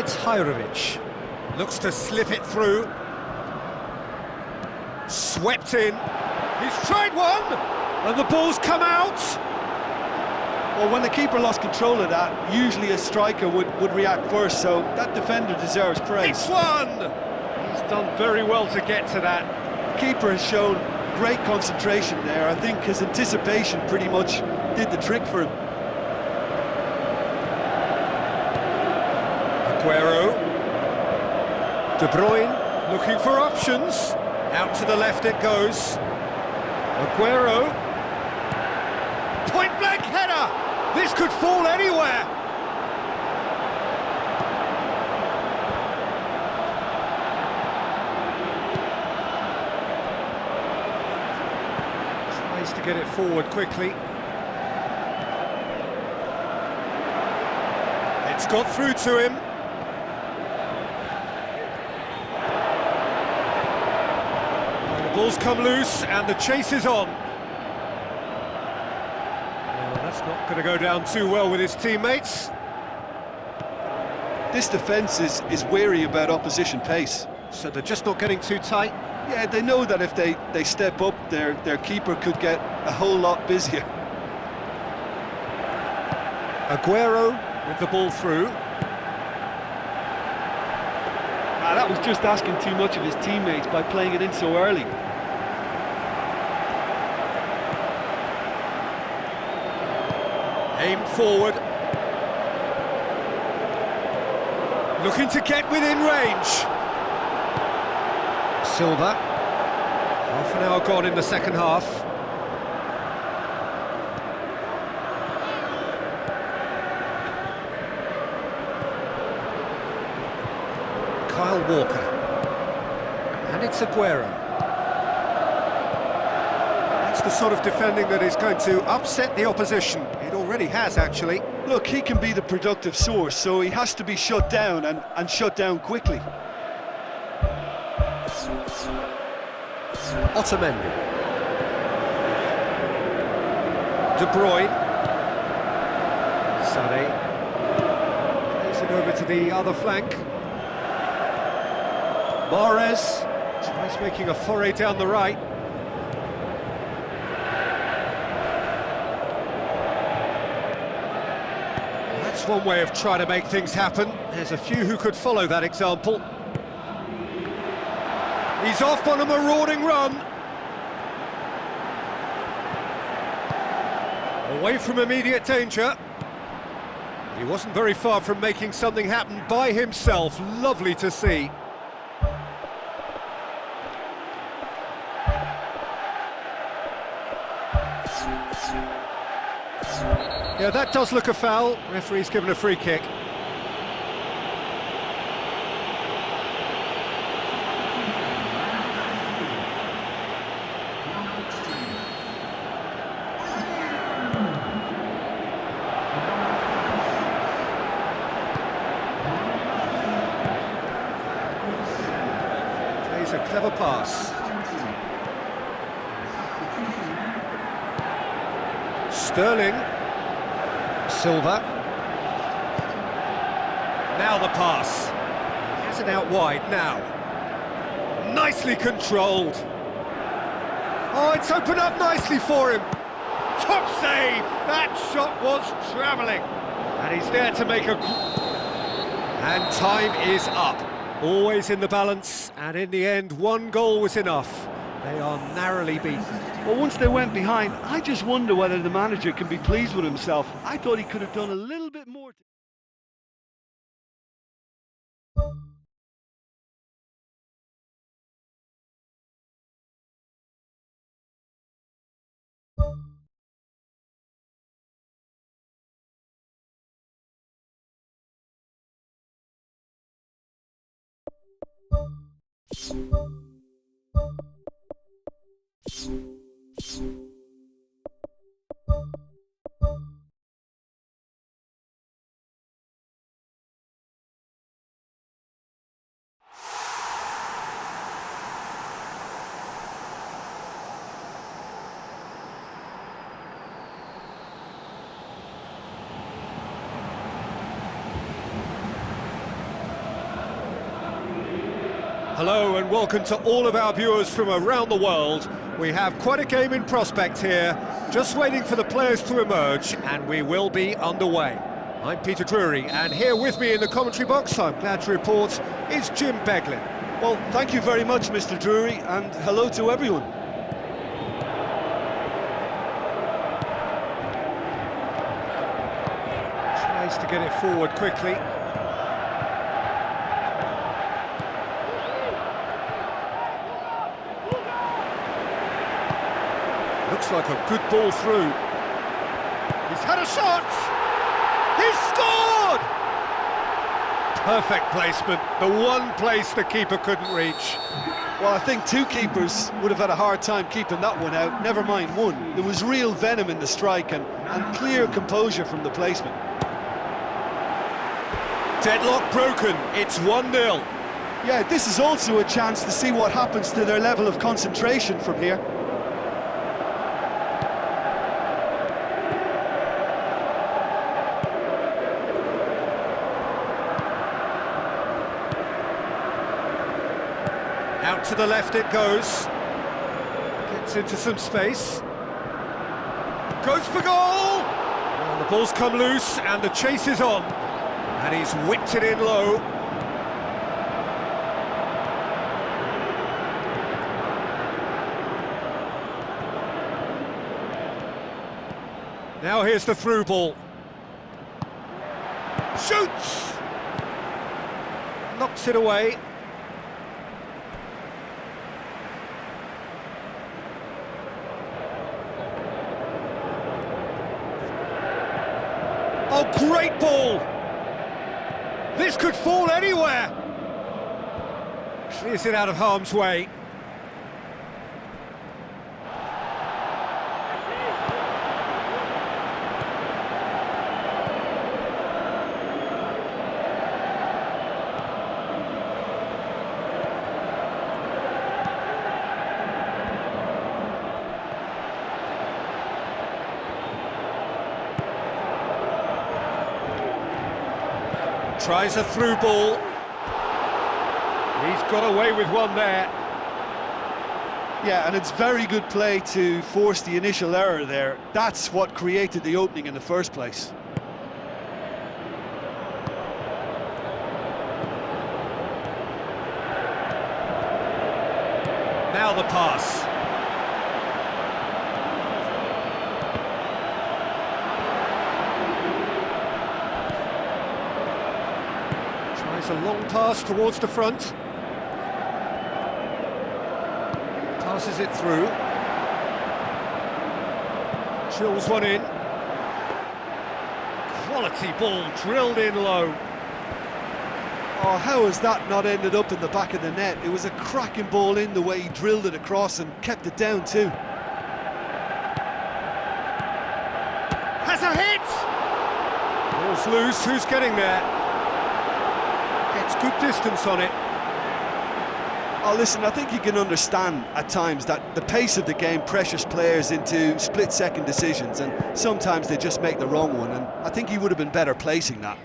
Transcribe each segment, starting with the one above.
it's Hajrovic. Looks to slip it through. Swept in. He's tried one! And the ball's come out! Well, when the keeper lost control of that, usually a striker would react first, so that defender deserves praise. It's one! He's done very well to get to that. The keeper has shown great concentration there. I think his anticipation pretty much did the trick for him. Aguero. De Bruyne looking for options. Out to the left it goes. Aguero. Point-blank header! This could fall anywhere! Tries to get it forward quickly. It's got through to him. And the ball's come loose and the chase is on. Not going to go down too well with his teammates. This defence is wary about opposition pace. So they're just not getting too tight? Yeah, they know that if they step up, their keeper could get a whole lot busier. Aguero with the ball through. That was just asking too much of his teammates by playing it in so early. Aimed forward. Looking to get within range. Silva. Half an hour gone in the second half. Kyle Walker. And it's Aguero. The sort of defending that is going to upset the opposition. It already has, actually. Look, he can be the productive source, so he has to be shut down and shut down quickly. Otamendi. De Bruyne. Sané. Plays it over to the other flank. Mahrez tries making a foray down the right. One way of trying to make things happen. There's a few who could follow that example. He's off on a marauding run. Away from immediate danger. He wasn't very far from making something happen by himself. Lovely to see. Yeah, that does look a foul. Referee's given a free kick. Plays a clever pass. Sterling. Silva. Now the pass. He has it out wide now. Nicely controlled. Oh, it's opened up nicely for him. Top save! That shot was travelling. And he's there to make a... And time is up. Always in the balance, and in the end, one goal was enough. They are narrowly beaten. Well, once they went behind, I just wonder whether the manager can be pleased with himself. I thought he could have done a little bit more. Hello and welcome to all of our viewers from around the world. We have quite a game in prospect here, just waiting for the players to emerge, and we will be underway. I'm Peter Drury, and here with me in the commentary box, I'm glad to report, is Jim Beglin. Well, thank you very much, Mr. Drury, and hello to everyone. Tries to get it forward quickly. Looks like a good ball through. He's had a shot! He's scored! Perfect placement, the one place the keeper couldn't reach. Well, I think two keepers would have had a hard time keeping that one out, never mind one. There was real venom in the strike and clear composure from the placement. Deadlock broken, it's 1-0. Yeah, this is also a chance to see what happens to their level of concentration from here. Out to the left it goes. Gets into some space. Goes for goal! Well, the ball's come loose and the chase is on. And he's whipped it in low. Now here's the through ball. Shoots! Knocks it away. Oh, great ball! This could fall anywhere! Clears it out of harm's way. Tries a through ball. He's got away with one there. Yeah, and it's very good play to force the initial error there. That's what created the opening in the first place. Now the pass. Tries a long pass towards the front. Passes it through. Drills one in. Quality ball drilled in low. Oh, how has that not ended up in the back of the net? It was a cracking ball in the way he drilled it across and kept it down too. Has a hit! Ball's loose, who's getting there? Gets good distance on it. Oh, listen, I think you can understand at times that the pace of the game pressures players into split-second decisions, and sometimes they just make the wrong one, and I think he would have been better placing that.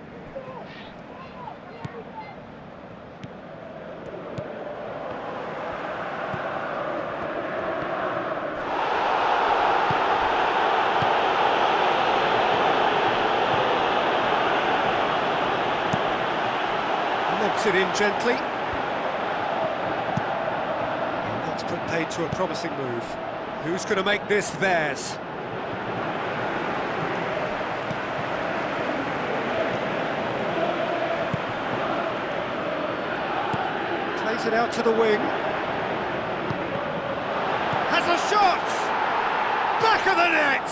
Lobs it in gently. That's put paid to a promising move. Who's going to make this theirs? Plays it out to the wing. Has a shot! Back of the net!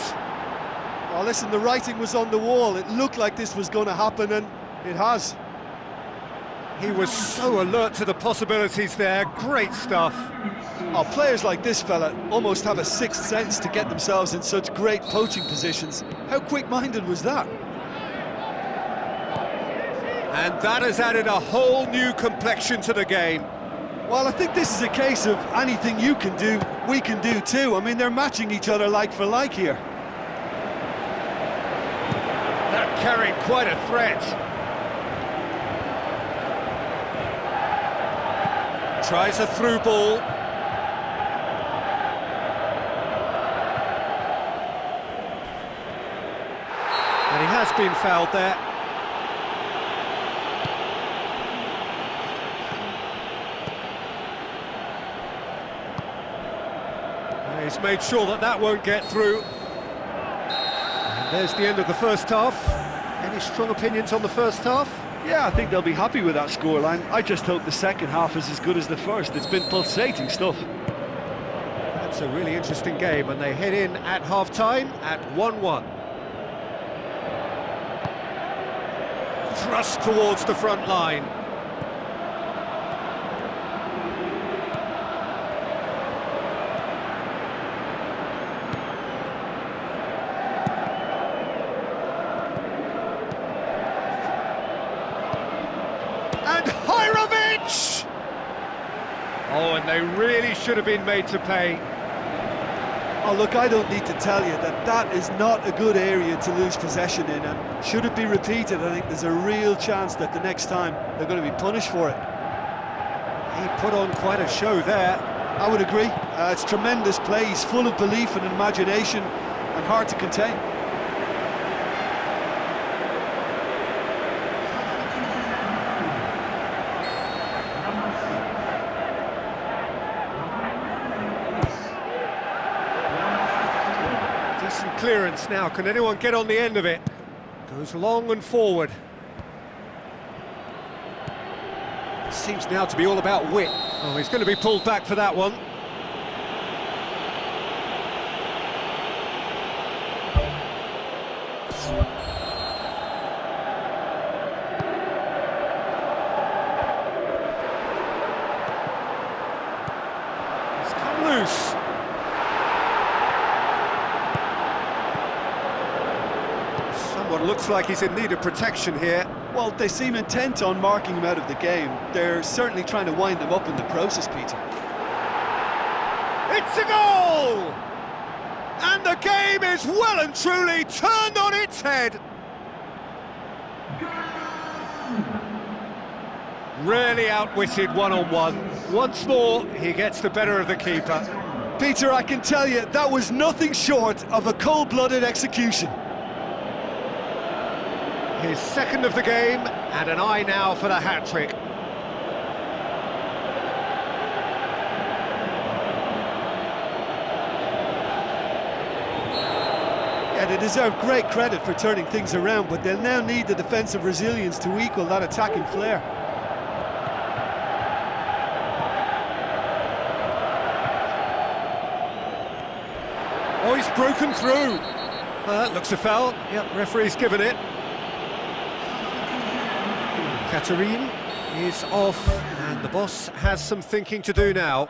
Oh, listen, the writing was on the wall. It looked like this was going to happen, and it has. He was so alert to the possibilities there. Great stuff. Oh, players like this fella almost have a sixth sense to get themselves in such great poaching positions. How quick-minded was that? And that has added a whole new complexion to the game. Well, I think this is a case of anything you can do, we can do too. I mean, they're matching each other like for like here. That carried quite a threat. Tries a through ball. And he has been fouled there. He's made sure that that won't get through. And there's the end of the first half. Any strong opinions on the first half? Yeah, I think they'll be happy with that scoreline. I just hope the second half is as good as the first. It's been pulsating stuff. That's a really interesting game, and they head in at half-time at 1-1. Thrust towards the front line. Oh, and they really should have been made to pay. Oh, look, I don't need to tell you that that is not a good area to lose possession in, and should it be repeated, I think there's a real chance that the next time they're going to be punished for it. He put on quite a show there. I would agree. It's tremendous play. He's full of belief and imagination and hard to contain. Clearance now, can anyone get on the end of it? Goes long and forward. Seems now to be all about wit. Oh, he's going to be pulled back for that one. He's come loose. What looks like he's in need of protection here. Well, they seem intent on marking him out of the game. They're certainly trying to wind him up in the process, Peter. It's a goal! And the game is well and truly turned on its head. Really outwitted one-on-one. Once more, he gets the better of the keeper. Peter, I can tell you, that was nothing short of a cold-blooded execution. His second of the game, and an eye now for the hat-trick. Yeah, they deserve great credit for turning things around, but they'll now need the defensive resilience to equal that attacking flair. Oh, he's broken through. That looks a foul. Yep, referee's given it. Katarine is off, and the boss has some thinking to do now.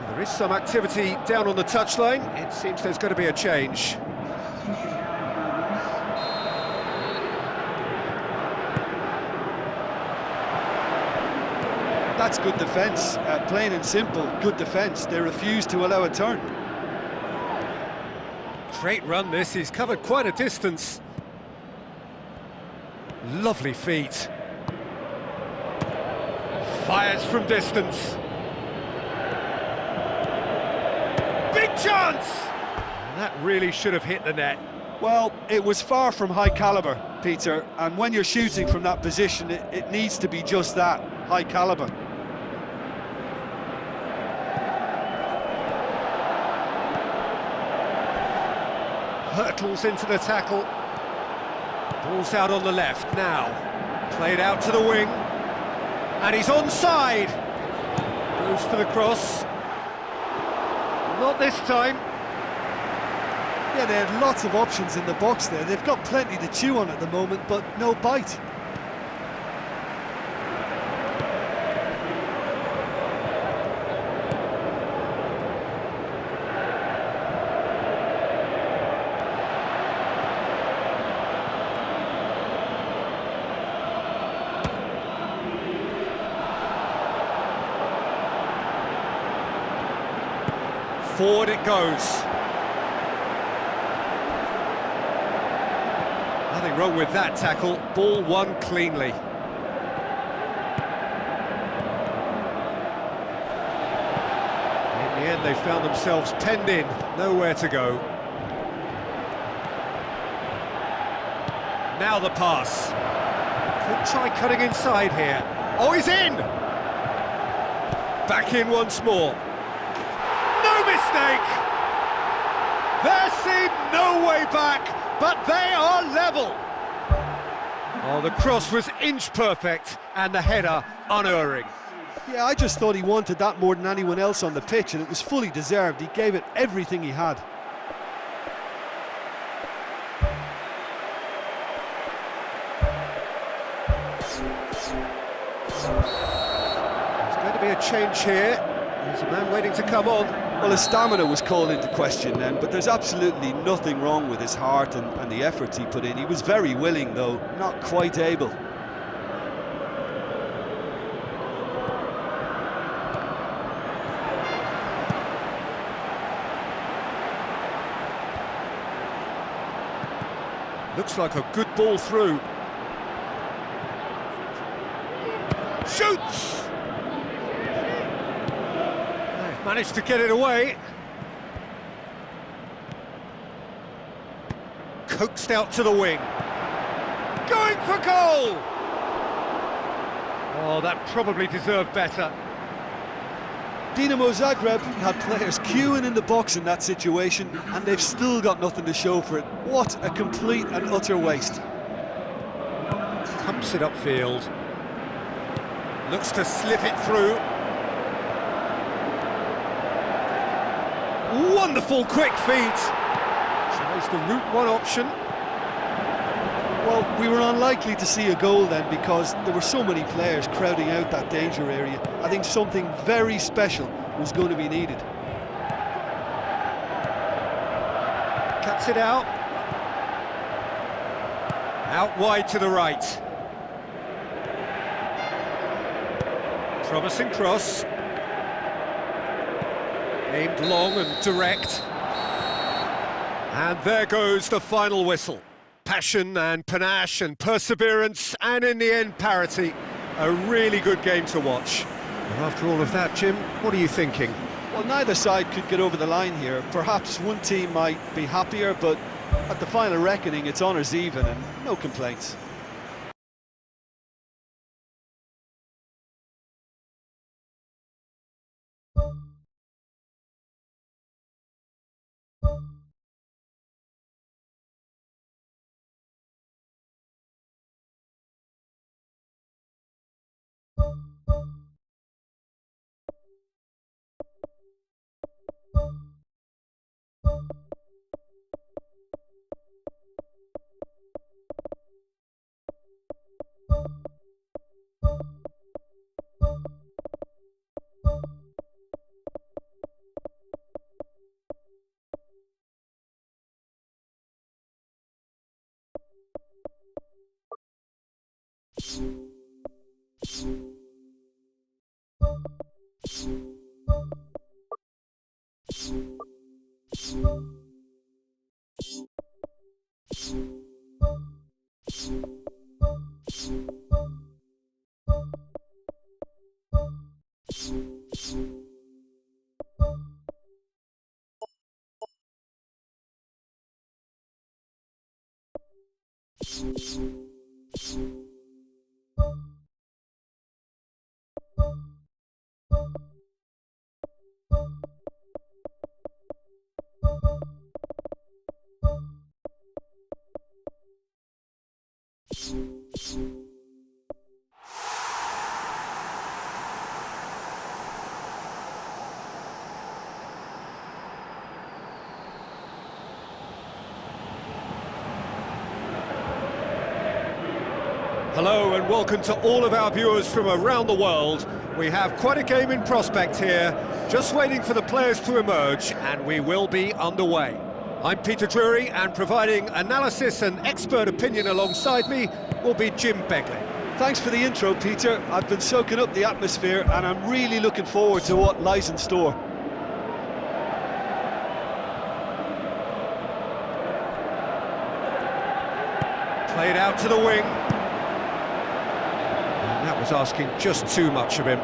There is some activity down on the touchline. It seems there's going to be a change. That's good defence, plain and simple, good defence. They refuse to allow a turn. Great run this, he's covered quite a distance. Lovely feet. Fires from distance. Big chance! That really should have hit the net. Well, it was far from high calibre, Peter, and when you're shooting from that position, it needs to be just that, high calibre. Hurtles into the tackle. Ball's out on the left now. Played out to the wing. And he's onside. Goes for the cross. Not this time. Yeah, they had lots of options in the box there. They've got plenty to chew on at the moment, but no bite. Forward it goes. Nothing wrong with that tackle. Ball won cleanly. In the end, they found themselves penned in. Nowhere to go. Now the pass. Could try cutting inside here. Oh, he's in! Back in once more. No mistake! There seemed no way back, but they are level. Oh, the cross was inch perfect and the header unerring. Yeah, I just thought he wanted that more than anyone else on the pitch, and it was fully deserved. He gave it everything he had. There's going to be a change here. There's a man waiting to come on. Well, his stamina was called into question then, but there's absolutely nothing wrong with his heart and the efforts he put in. He was very willing, though, not quite able. Looks like a good ball through. Shoots! They've managed to get it away. Coaxed out to the wing. Going for goal! Oh, that probably deserved better. Dinamo Zagreb had players queuing in the box in that situation, and they've still got nothing to show for it. What a complete and utter waste. Pumps it upfield. Looks to slip it through. Wonderful quick feet. Tries the route one option. Well, we were unlikely to see a goal then because there were so many players crowding out that danger area. I think something very special was going to be needed. Cuts it out. Out wide to the right. Promising cross. Aimed long and direct. And there goes the final whistle. Passion and panache and perseverance, and in the end, parity. A really good game to watch. And after all of that, Jim, what are you thinking? Well, neither side could get over the line here. Perhaps one team might be happier, but at the final reckoning, it's honours even and no complaints. Hello and welcome to all of our viewers from around the world. We have quite a game in prospect here, just waiting for the players to emerge, and we will be underway. I'm Peter Drury, and providing analysis and expert opinion alongside me will be Jim Begley. Thanks for the intro, Peter. I've been soaking up the atmosphere and I'm really looking forward to what lies in store. Played out to the wing. And that was asking just too much of him.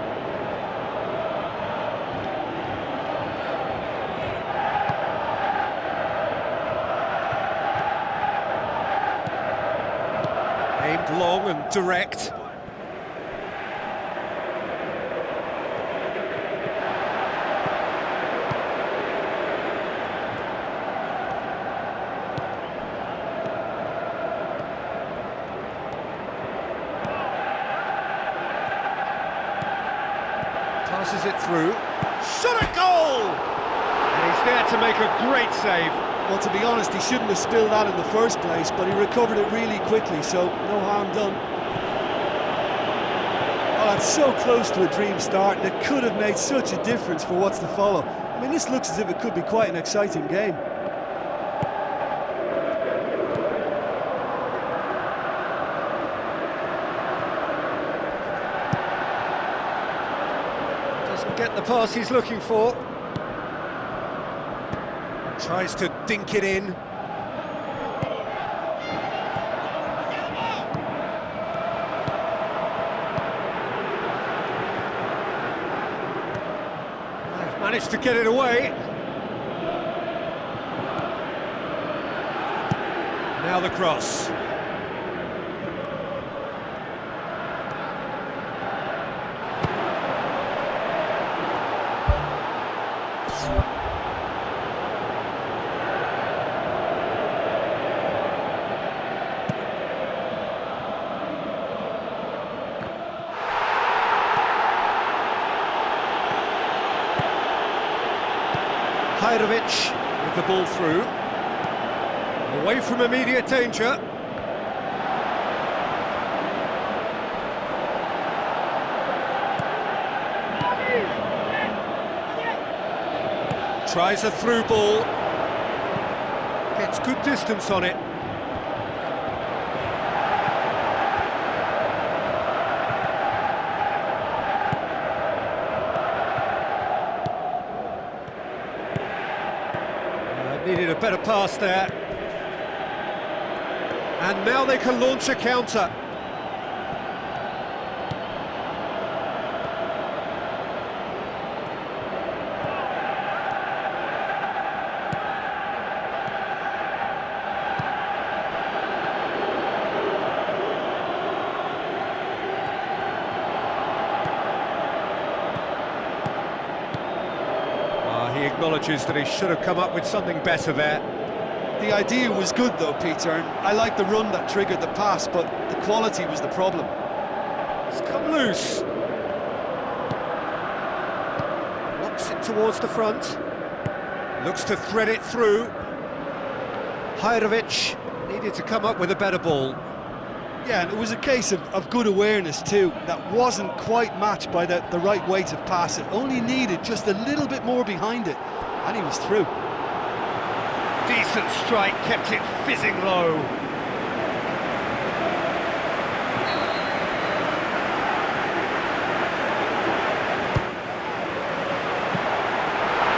Aimed long and direct. Passes it through. Shot at goal! And he's there to make a great save. Well, to be honest, he shouldn't have spilled that in the first place, but he recovered it really quickly, so no harm done. Oh, that's so close to a dream start, and it could have made such a difference for what's to follow. I mean, this looks as if it could be quite an exciting game. Doesn't get the pass he's looking for. Tries to dink it in. They've managed to get it away. Now the cross. With the ball through, away from immediate danger. Tries a through ball, gets good distance on it. Needed a better pass there. And now they can launch a counter. He acknowledges that he should have come up with something better there. The idea was good though, Peter, and I like the run that triggered the pass, but the quality was the problem. It's come loose. Knocks it towards the front. Looks to thread it through. Hajrovic needed to come up with a better ball. Yeah, and it was a case of good awareness too. That wasn't quite matched by the right weight of pass. It only needed just a little bit more behind it, and he was through. Decent strike, kept it fizzing low.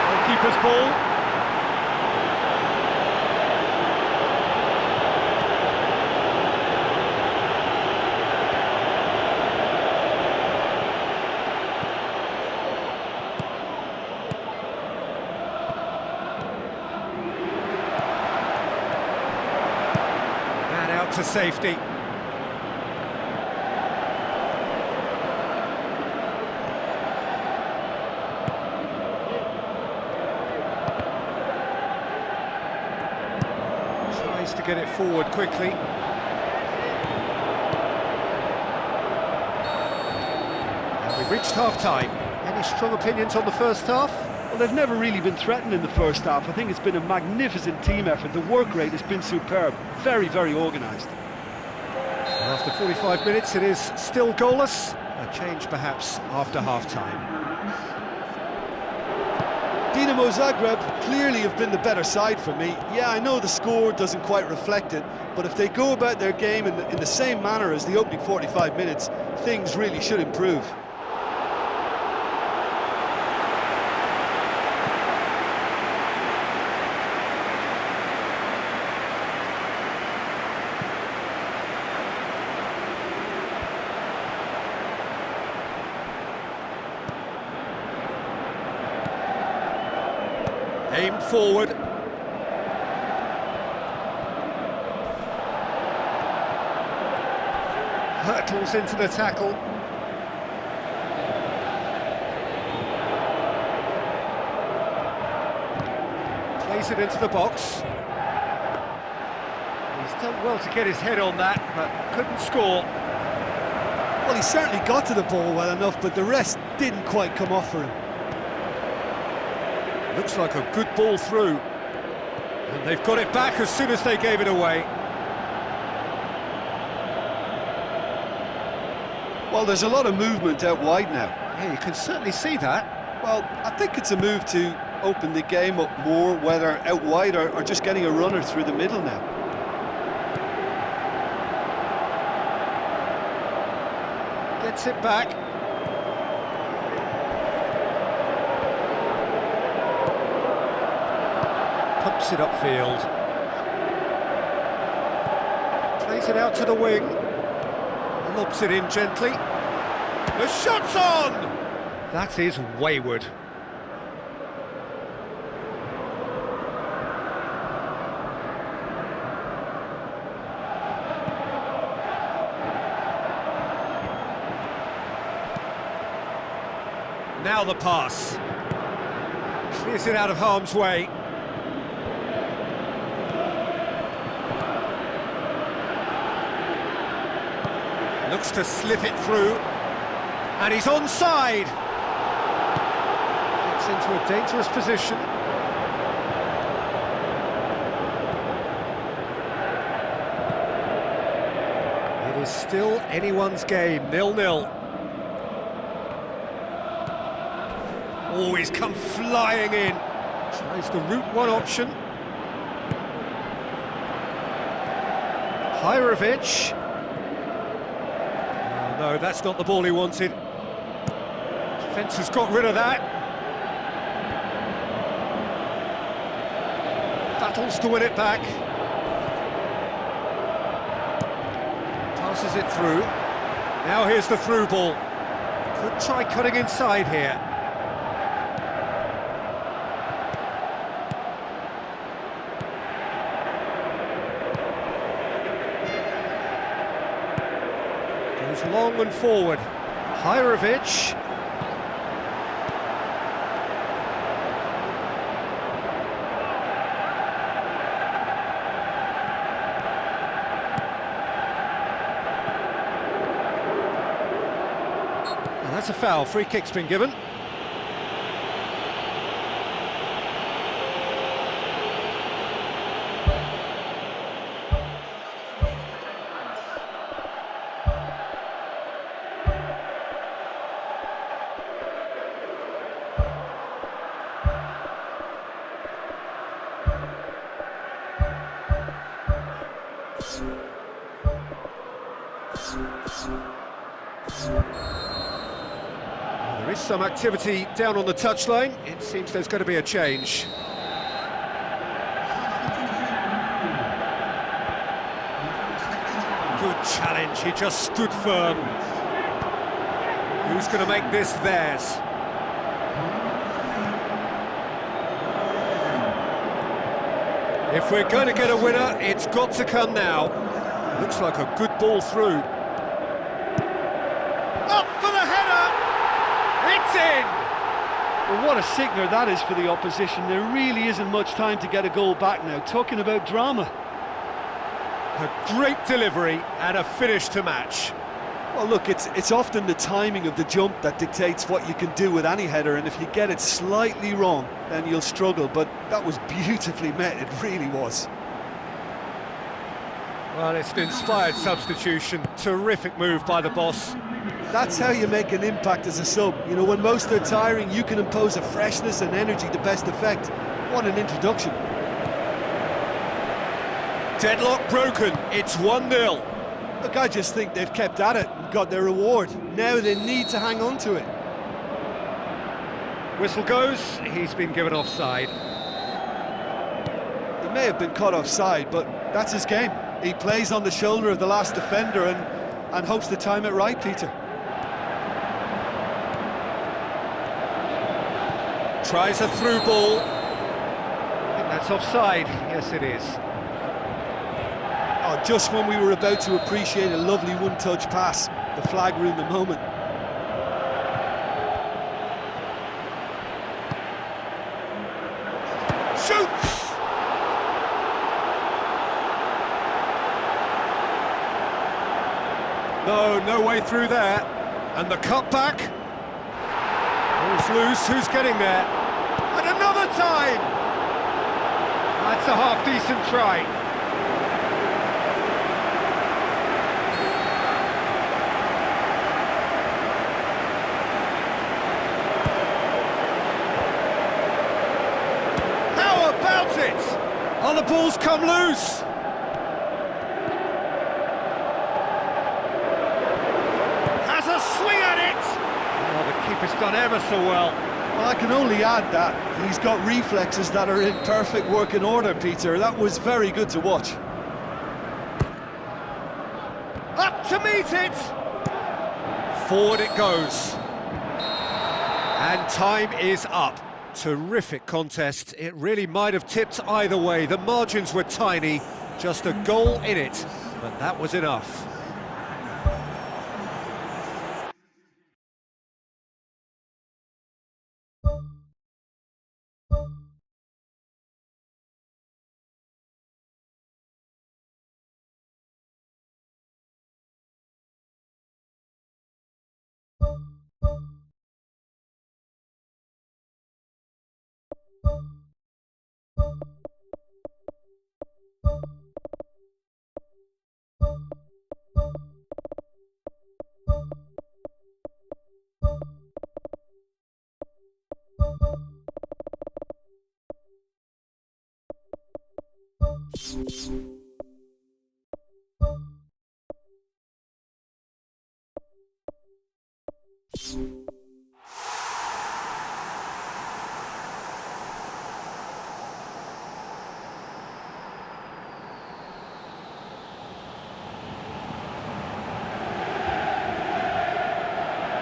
Goalkeeper's ball. To safety. Tries to get it forward quickly. And we've reached half-time. Any strong opinions on the first half? Well, they've never really been threatened in the first half. I think it's been a magnificent team effort. The work rate has been superb. Very, very organised. After 45 minutes, it is still goalless. A change perhaps after half-time. Dinamo Zagreb clearly have been the better side for me. Yeah, I know the score doesn't quite reflect it, but if they go about their game in the same manner as the opening 45 minutes, things really should improve. Aimed forward. Hurtles into the tackle. Plays it into the box. He's done well to get his head on that, but couldn't score. Well, he certainly got to the ball well enough, but the rest didn't quite come off for him. Looks like a good ball through. And they've got it back as soon as they gave it away. Well, there's a lot of movement out wide now. Yeah, you can certainly see that. Well, I think it's a move to open the game up more, whether out wide or just getting a runner through the middle now. Gets it back. Pumps it upfield. Plays it out to the wing. Lobs it in gently. The shot's on! That is wayward. Now the pass. Clears it out of harm's way. Looks to slip it through, and he's onside. Gets into a dangerous position. It is still anyone's game, 0-0. Oh, he's come flying in. Tries the route one option. Hirovic. No, that's not the ball he wanted. Defence has got rid of that. Battles to win it back. Passes it through. Now here's the through ball. Could try cutting inside here. Long and forward. Hirovic. And that's a foul. Free kick's been given. There is some activity down on the touchline. It seems there's going to be a change. Good challenge, he just stood firm. Who's going to make this theirs? If we're going to get a winner, it's got to come now. Looks like a good ball through. Up for the header! It's in! Well, what a sickener that is for the opposition. There really isn't much time to get a goal back now. Talking about drama. A great delivery and a finish to match. Well, look, it's often the timing of the jump that dictates what you can do with any header, and if you get it slightly wrong, then you'll struggle, but that was beautifully met, it really was. Well, it's an inspired substitution. Terrific move by the boss. That's how you make an impact as a sub. You know, when most are tiring, you can impose a freshness and energy to best effect. What an introduction. Deadlock broken. It's 1-0. Look, I just think they've kept at it and got their reward. Now they need to hang on to it. Whistle goes. He's been given offside. He may have been caught offside, but that's his game. He plays on the shoulder of the last defender and hopes to time it right, Peter. Tries a through ball. I think that's offside. Yes, it is. Oh, just when we were about to appreciate a lovely one-touch pass, the flag ruined the moment. Shoots! No way through there. And the cutback. Ball's loose, who's getting there? And another time! That's a half-decent try. How about it? Oh, the ball's come loose. Has a swing at it. Oh, the keeper's done ever so well. Well, I can only add that he's got reflexes that are in perfect working order, Peter. That was very good to watch. Up to meet it! Forward it goes. And time is up. Terrific contest. It really might have tipped either way. The margins were tiny, just a goal in it, but that was enough.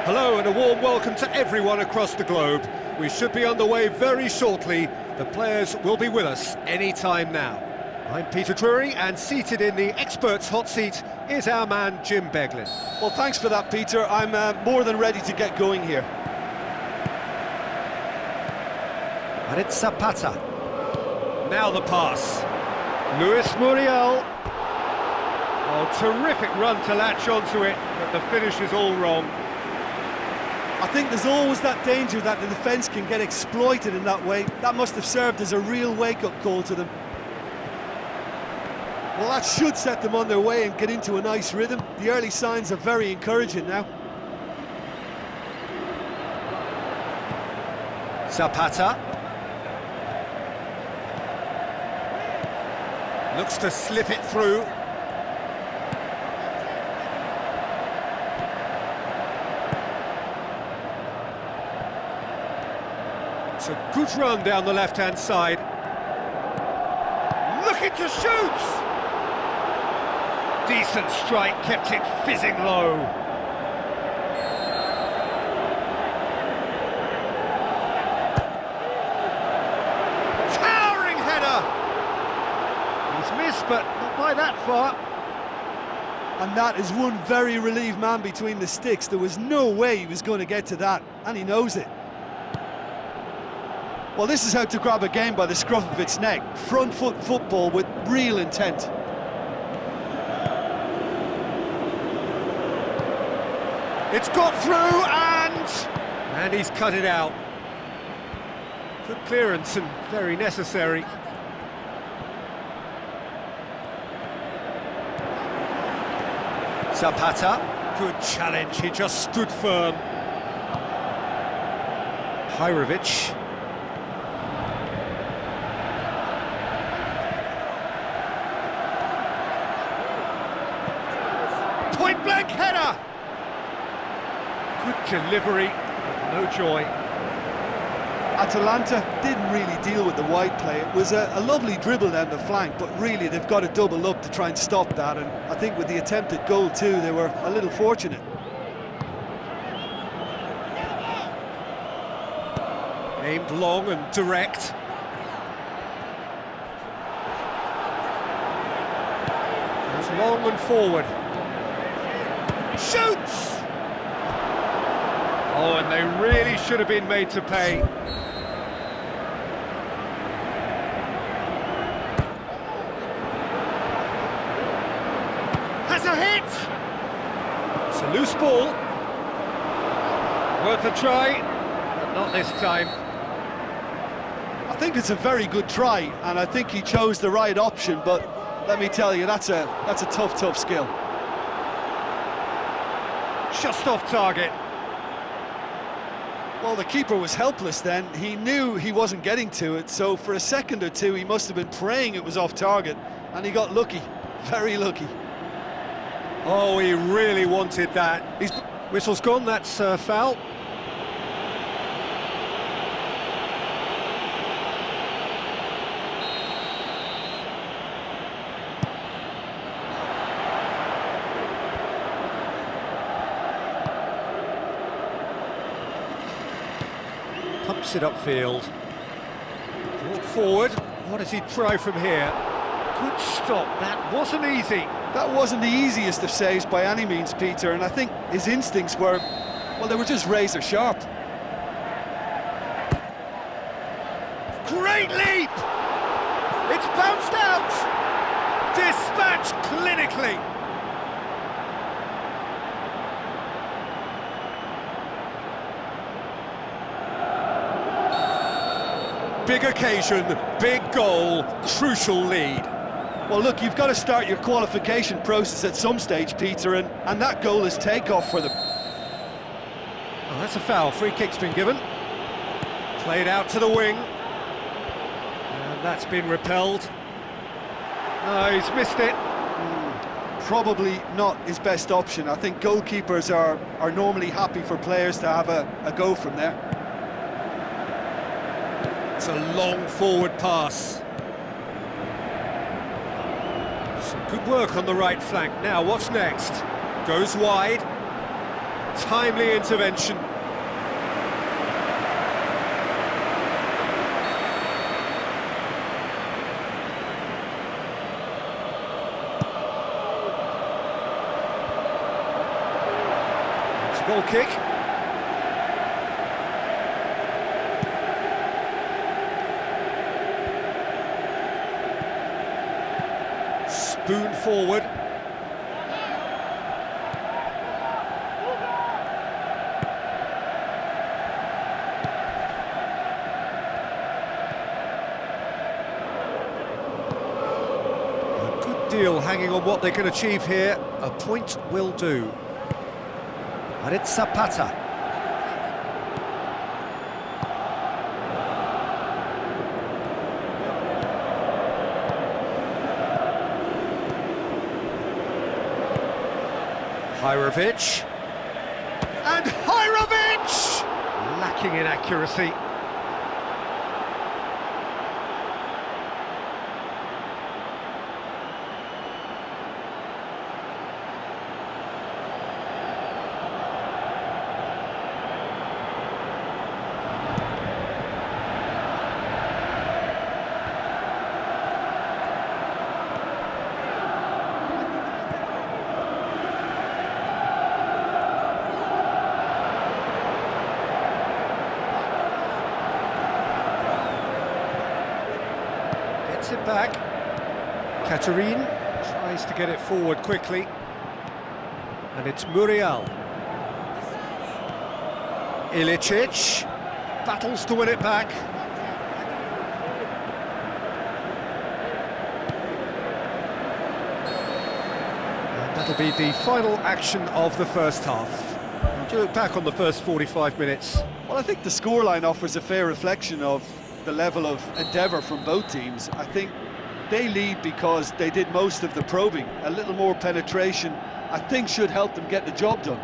Hello and a warm welcome to everyone across the globe. We should be underway very shortly. The players will be with us any time now. I'm Peter Drury, and seated in the experts' hot seat is our man Jim Beglin. Well, thanks for that, Peter. I'm more than ready to get going here. And it's Zapata. Now the pass. Luis Muriel. Oh, terrific run to latch onto it, but the finish is all wrong. I think there's always that danger that the defence can get exploited in that way. That must have served as a real wake-up call to them. Well, that should set them on their way and get into a nice rhythm. The early signs are very encouraging now. Zapata. Looks to slip it through. It's a good run down the left-hand side. Looking to shoot! Decent strike, kept it fizzing low. Towering header! He's missed, but not by that far. And that is one very relieved man between the sticks. There was no way he was going to get to that, and he knows it. Well, this is how to grab a game by the scruff of its neck. Front foot football with real intent. It's got through, and he's cut it out. Good clearance and very necessary. Zapata, good challenge, he just stood firm. Hajrovic. Point-blank header! Good delivery, but no joy. Atalanta didn't really deal with the wide play. It was a lovely dribble down the flank, but really they've got to double up to try and stop that, and I think with the attempted goal too, they were a little fortunate. Aimed long and direct. Goes long and forward. Shoots! Oh, and they really should have been made to pay. Has a hit! It's a loose ball. Worth a try, but not this time. I think it's a very good try, and I think he chose the right option, but let me tell you, that's a tough skill. Just off target. Well, the keeper was helpless then. He knew he wasn't getting to it, so for a second or two he must have been praying it was off target, and he got lucky, very lucky. Oh, he really wanted that. His whistle's gone, that's foul. Pumps it upfield. Brought forward. What does he try from here? Good stop. That wasn't easy. That wasn't the easiest of saves by any means, Peter, and I think his instincts were, well, they were just razor sharp. Great leap! It's bounced out! Dispatched clinically! Big occasion, big goal, crucial lead. Well, look, you've got to start your qualification process at some stage, Peter, and that goal is takeoff for them. Oh, that's a foul. Free kick's been given. Played out to the wing. And that's been repelled. No, he's missed it. Probably not his best option. I think goalkeepers are normally happy for players to have a go from there. It's a long forward pass. Some good work on the right flank. Now, what's next? Goes wide. Timely intervention. It's a goal kick. Spoon forward. A good deal hanging on what they can achieve here. A point will do. And it's Zapata. Hajrovic, and Hajrovic! Lacking in accuracy. It back. Katerine tries to get it forward quickly, and it's Muriel. Ilicic battles to win it back. And That'll be the final action of the first half. How do you look back on the first 45 minutes? Well, I think the scoreline offers a fair reflection of the level of endeavour from both teams. I think they lead because they did most of the probing. A little more penetration, I think, should help them get the job done.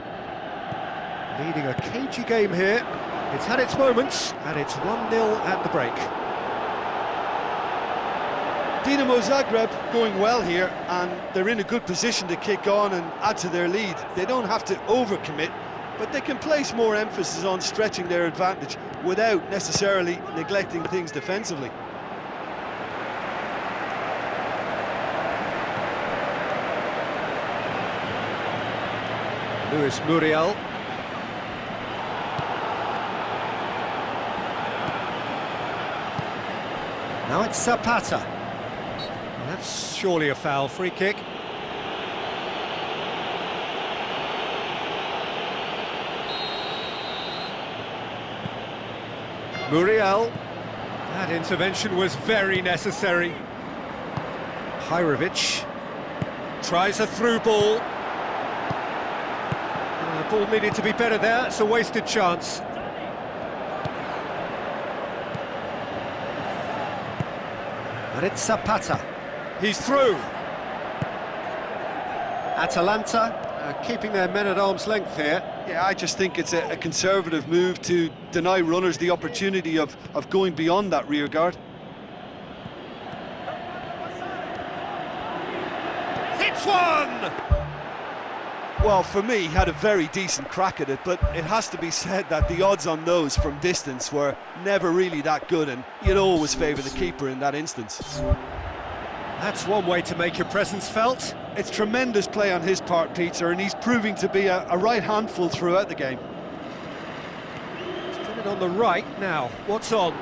Leading a cagey game here. It's had its moments, and it's 1-0 at the break. Dinamo Zagreb going well here, and they're in a good position to kick on and add to their lead. They don't have to overcommit, but they can place more emphasis on stretching their advantage without necessarily neglecting things defensively. Luis Muriel. Now it's Zapata. That's surely a foul. Free kick. Muriel. That intervention was very necessary. Hirovic tries a through ball. The ball needed to be better there. It's a wasted chance. And it's Zapata. He's through. Atalanta keeping their men at arm's length here. Yeah, I just think it's a conservative move to deny runners the opportunity of going beyond that rear guard. Hits one! Well, for me, he had a very decent crack at it, but it has to be said that the odds on those from distance were never really that good, and you'd always favour the keeper in that instance. That's one way to make your presence felt. It's tremendous play on his part, Peter, and he's proving to be a right handful throughout the game. He's put it on the right now. What's on?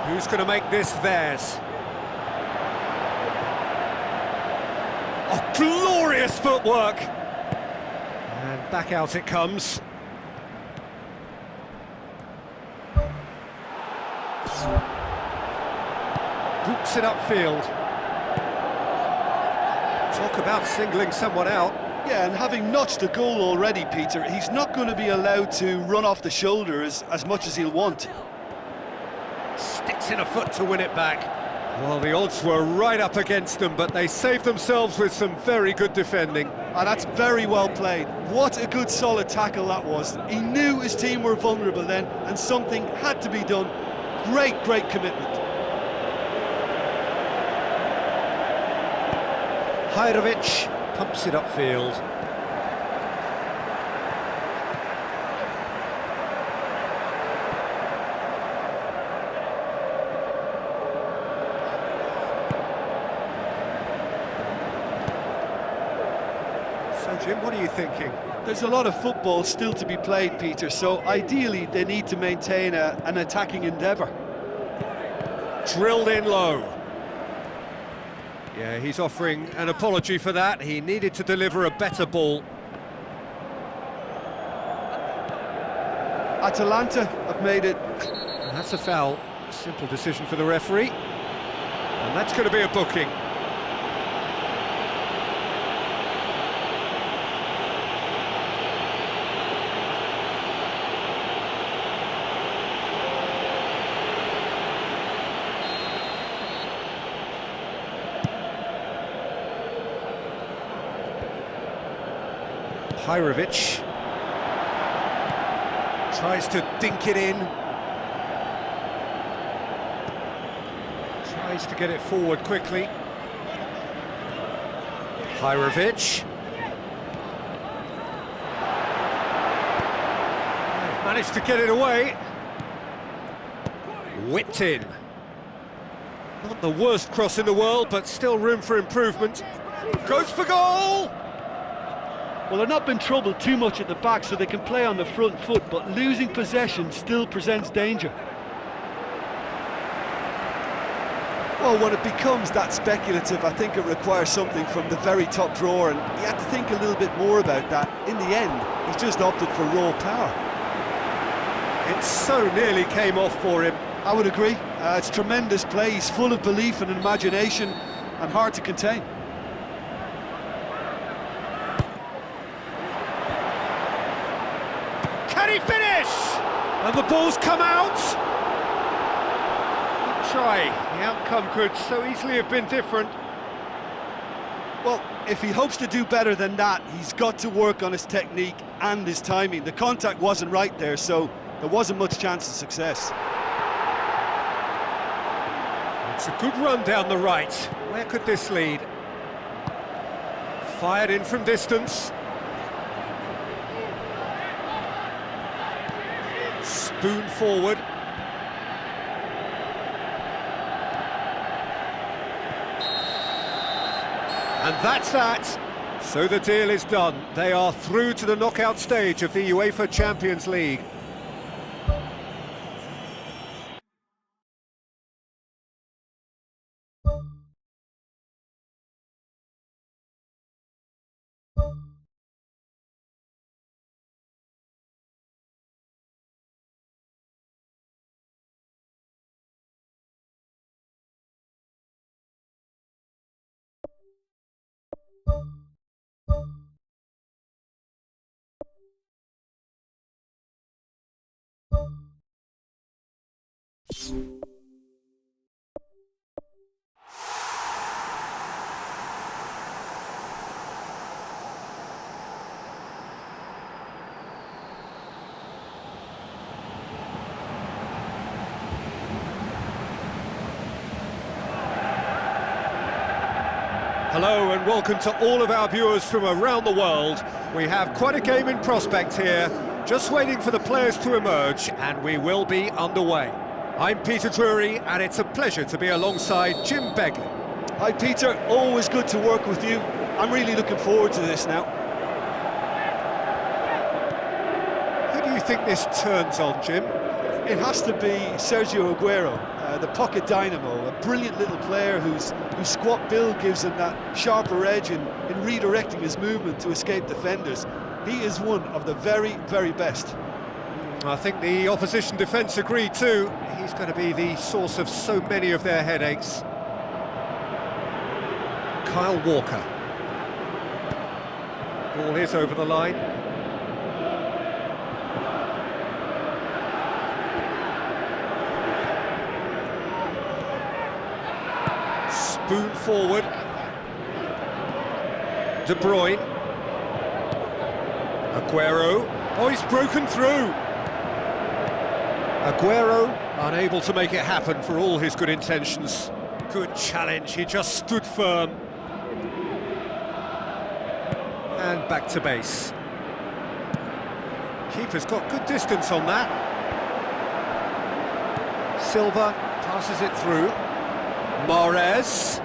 Who's going to make this theirs? Oh, glorious footwork! And back out it comes. Boots it upfield. Talk about singling someone out. Yeah, and having notched a goal already, Peter, he's not going to be allowed to run off the shoulder as much as he'll want. Sticks in a foot to win it back. Well, the odds were right up against them, but they saved themselves with some very good defending. And that's very well played. What a good solid tackle that was. He knew his team were vulnerable then, and something had to be done. Great commitment. Hirovic pumps it upfield. So, Jim, what are you thinking? There's a lot of football still to be played, Peter, so ideally they need to maintain an attacking endeavour. Drilled in low. Yeah, he's offering an apology for that. He needed to deliver a better ball. Atalanta have made it. And that's a foul. A simple decision for the referee. And that's going to be a booking. Hirovic tries to dink it in, tries to get it forward quickly. Hirovic managed to get it away. Whipped in. Not the worst cross in the world, but still room for improvement. Goes for goal! Well, they've not been troubled too much at the back, so they can play on the front foot, but losing possession still presents danger. Well, when it becomes that speculative, I think it requires something from the very top drawer, and you have to think a little bit more about that. In the end, he's just opted for raw power. It so nearly came off for him. I would agree. It's tremendous play. He's full of belief and imagination, and hard to contain. Can he finish? And the ball's come out. Good try. The outcome could so easily have been different. Well, if he hopes to do better than that, he's got to work on his technique and his timing. The contact wasn't right there, so there wasn't much chance of success. It's a good run down the right. Where could this lead? Fired in from distance. Spoon forward. And that's that. So the deal is done. They are through to the knockout stage of the UEFA Champions League. Hello and welcome to all of our viewers from around the world. We have quite a game in prospect here, just waiting for the players to emerge, and we will be underway. I'm Peter Drury, and it's a pleasure to be alongside Jim Begley. Hi Peter, always good to work with you. I'm really looking forward to this now. Who do you think this turns on, Jim? It has to be Sergio Aguero, the pocket dynamo, a brilliant little player whose squat build gives him that sharper edge in redirecting his movement to escape defenders. He is one of the very, very best. I think the opposition defence agree too. He's going to be the source of so many of their headaches. Kyle Walker. Ball is over the line. Spoon forward. De Bruyne. Aguero. Oh, he's broken through. Aguero unable to make it happen for all his good intentions. Good challenge, he just stood firm. And back to base. Keeper's got good distance on that. Silva passes it through. Mahrez.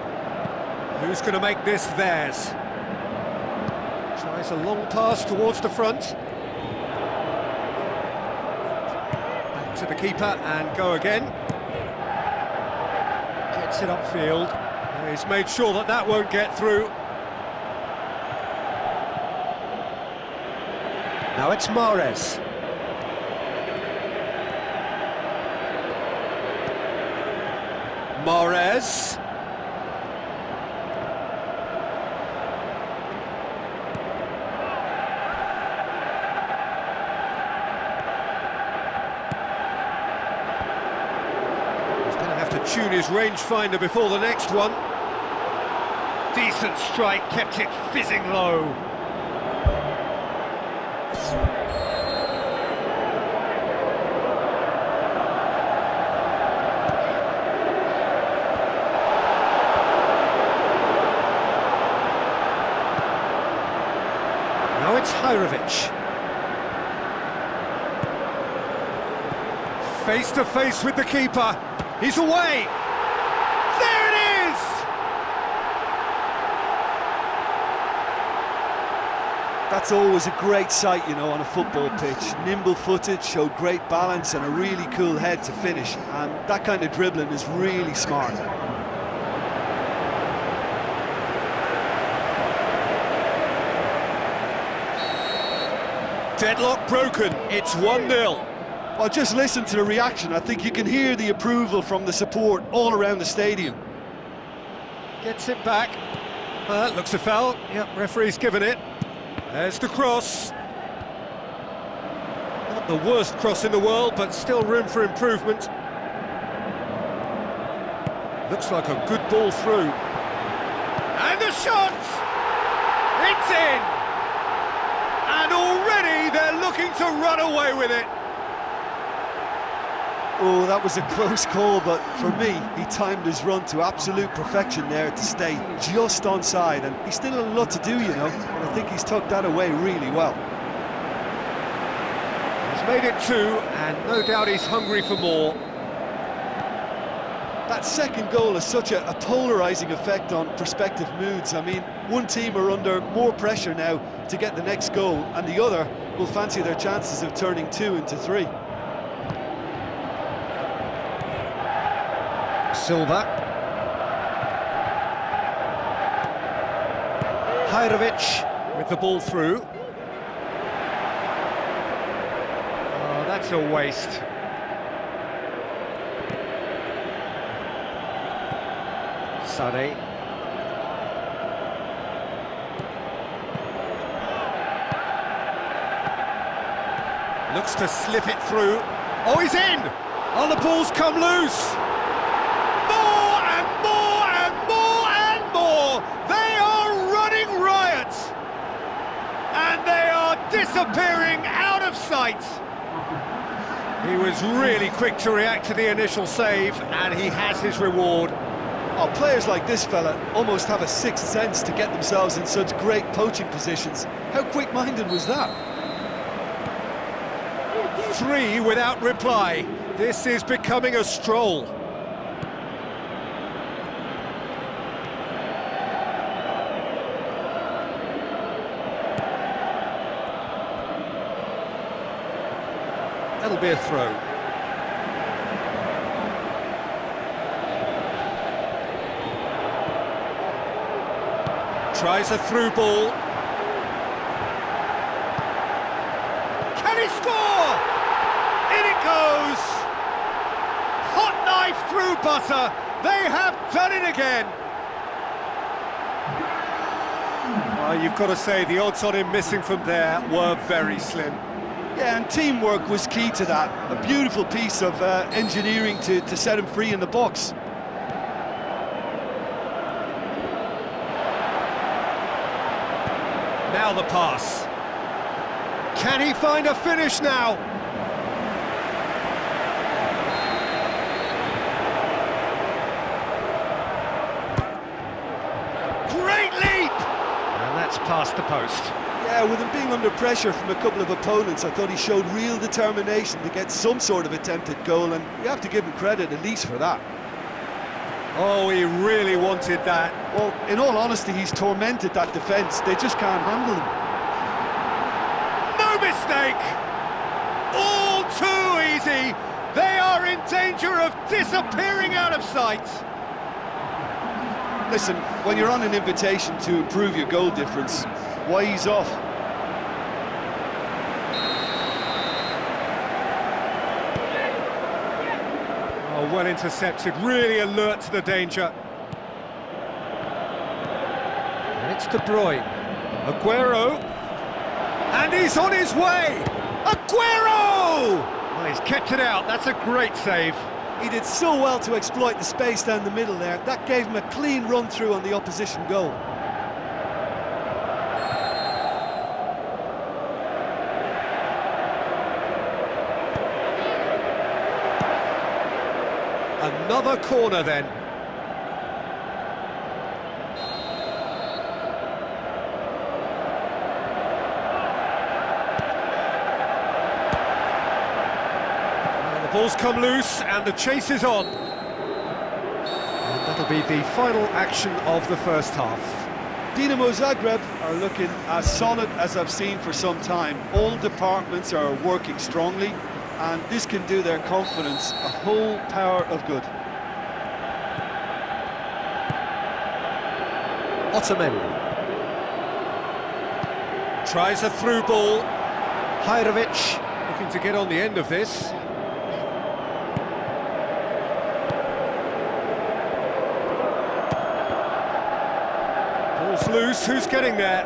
Who's going to make this theirs? Tries a long pass towards the front. Back to the keeper and go again. Gets it upfield. He's made sure that that won't get through. Now it's Mahrez. Mahrez. He's going to have to tune his rangefinder before the next one. Decent strike, kept it fizzing low. Now it's Hirovic. Face to face with the keeper. He's away. There it is! That's always a great sight, you know, on a football pitch. Nimble-footed, showed great balance and a really cool head to finish. And that kind of dribbling is really smart. Deadlock broken, it's 1-0. Well, just listen to the reaction. I think you can hear the approval from the support all around the stadium. Gets it back. That looks a foul. Yep, referee's given it. There's the cross. Not Not the worst cross in the world, but still room for improvement. Looks like a good ball through. And the shot! It's in! And already they're looking to run away with it. Oh, that was a close call, but for me, he timed his run to absolute perfection there to stay just onside, and he's still a lot to do, you know, and I think he's tucked that away really well. He's made it 2, and no doubt he's hungry for more. That second goal has such a polarising effect on prospective moods. I mean, one team are under more pressure now to get the next goal, and the other will fancy their chances of turning 2 into 3. Silva. Hajrovic with the ball through. Oh, that's a waste. Sane. Looks to slip it through. Oh, he's in! Oh, the ball's come loose! They are running riot, and they are disappearing out of sight. He was really quick to react to the initial save, and he has his reward. Oh, players like this fella almost have a sixth sense to get themselves in such great poaching positions. How quick-minded was that? 3 without reply. This is becoming a stroll. That'll be a throw. Tries a through ball. Can he score? In it goes! Hot knife through butter. They have done it again. You've got to say, the odds on him missing from there were very slim. Yeah, and teamwork was key to that. A beautiful piece of engineering to set him free in the box. Now the pass. Can he find a finish now? Great leap! And that's past the post. Yeah, with him being under pressure from a couple of opponents, I thought he showed real determination to get some sort of attempted goal, and you have to give him credit at least for that. Oh, he really wanted that. Well, in all honesty, he's tormented that defence. They just can't handle him. No mistake! All too easy! They are in danger of disappearing out of sight. Listen, when you're on an invitation to improve your goal difference, why ease off? Oh, well intercepted, really alert to the danger. And it's De Bruyne. Aguero. And he's on his way! Aguero! Well, he's kept it out, that's a great save. He did so well to exploit the space down the middle there. That gave him a clean run-through on the opposition goal. Another corner then. And the ball's come loose and the chase is on. And that'll be the final action of the first half. Dinamo Zagreb are looking as solid as I've seen for some time. All departments are working strongly, and this can do their confidence a whole power of good. Otamendi. Tries a through ball. Hajrovic looking to get on the end of this. Ball's loose, who's getting there?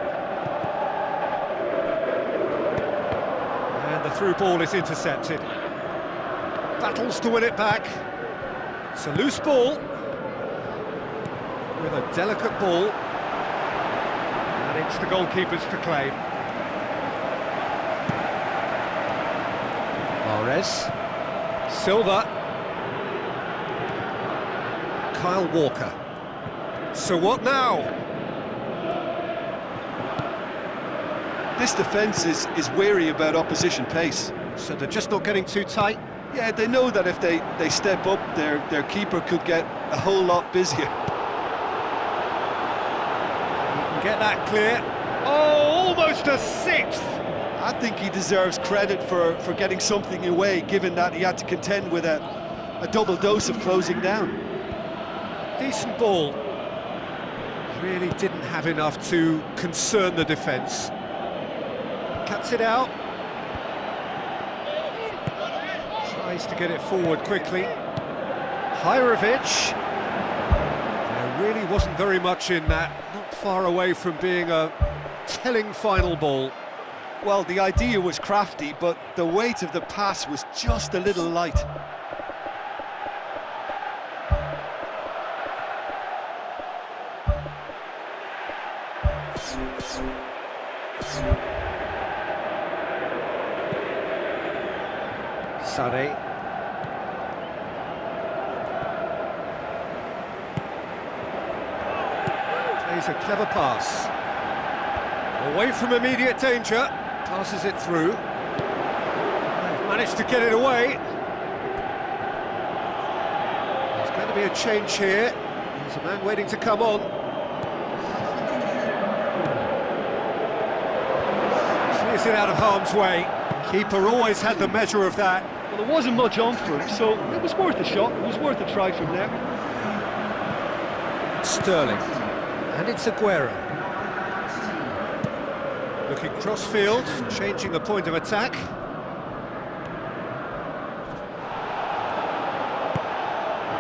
And the through ball is intercepted. Battles to win it back. It's a loose ball. With a delicate ball. And it's the goalkeepers to claim. Mahrez. Silva. Kyle Walker. So what now? This defence is wary about opposition pace. So they're just not getting too tight? Yeah, they know that if they step up, their keeper could get a whole lot busier. He can get that clear. Oh, almost a sixth! I think he deserves credit for getting something away, given that he had to contend with a double dose of closing down. Decent ball. Really didn't have enough to concern the defence. Cuts it out. Tries to get it forward quickly. Hajrovic. There really wasn't very much in that. Not far away from being a telling final ball. Well, the idea was crafty, but the weight of the pass was just a little light. Sane. Plays a clever pass. Away from immediate danger. Passes it through. They've managed to get it away. There's going to be a change here. There's a man waiting to come on. Clears it out of harm's way. Keeper always had the measure of that. Well, there wasn't much on for him, so it was worth a shot. It was worth a try from there. Sterling. And it's Aguero. Looking cross-field, changing the point of attack.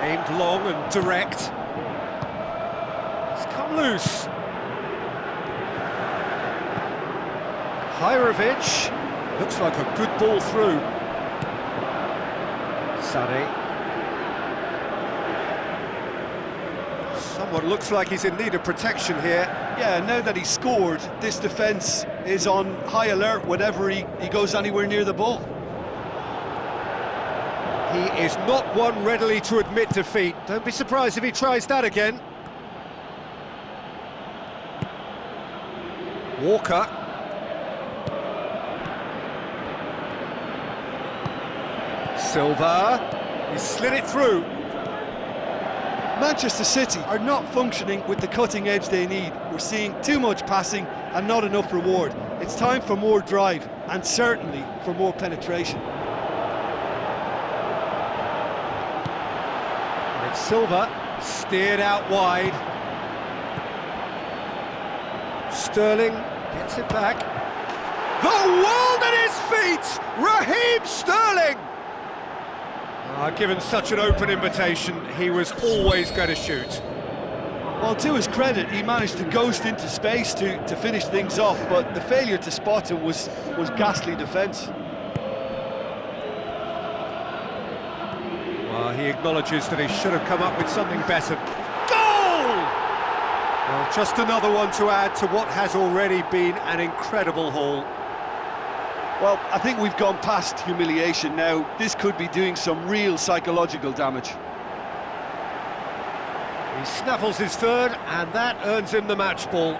Aimed long and direct. It's come loose. Hajrovic. Looks like a good ball through. Sane. Someone looks like he's in need of protection here. Yeah, now that he's scored, this defence is on high alert whenever he goes anywhere near the ball. He is not one readily to admit defeat. Don't be surprised if he tries that again. Walker. Silva. He slid it through. Manchester City are not functioning with the cutting edge they need. We're seeing too much passing and not enough reward. It's time for more drive and certainly for more penetration. And it's Silva, steered out wide. Sterling gets it back. The world at his feet! Raheem Sterling! Given such an open invitation, he was always going to shoot. Well, to his credit, he managed to ghost into space to finish things off, but the failure to spot him was ghastly defence. Well, he acknowledges that he should have come up with something better. Goal! Well, just another one to add to what has already been an incredible haul. Well, I think we've gone past humiliation now. This could be doing some real psychological damage. He snaffles his third, and that earns him the match ball.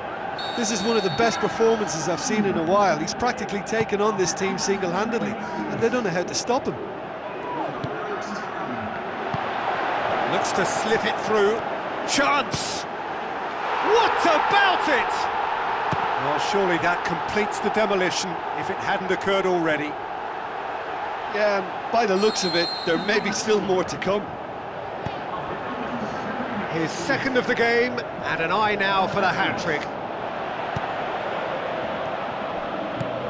This is one of the best performances I've seen in a while. He's practically taken on this team single-handedly, and they don't know how to stop him. Looks to slip it through. Chance! What about it? Well, surely that completes the demolition, if it hadn't occurred already. Yeah, by the looks of it, there may be still more to come. His second of the game, and an eye now for the hat-trick.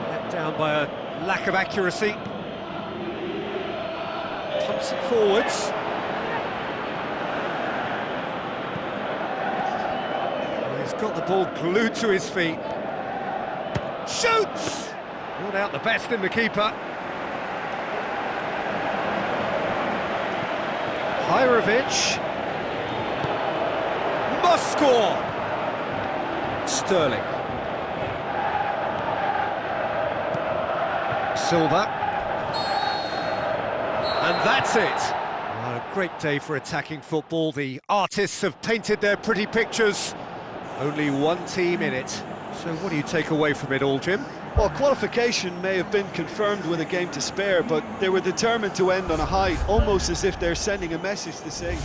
Let down by a lack of accuracy. Pumps it forwards. He's got the ball glued to his feet. Shoots! Ruled out the best in the keeper. Hirovic. Must score! Sterling. Silva. And that's it. Well, a great day for attacking football. The artists have painted their pretty pictures. Only one team in it. So what do you take away from it all, Jim? Well, qualification may have been confirmed with a game to spare, but they were determined to end on a high, almost as if they're sending a message to say,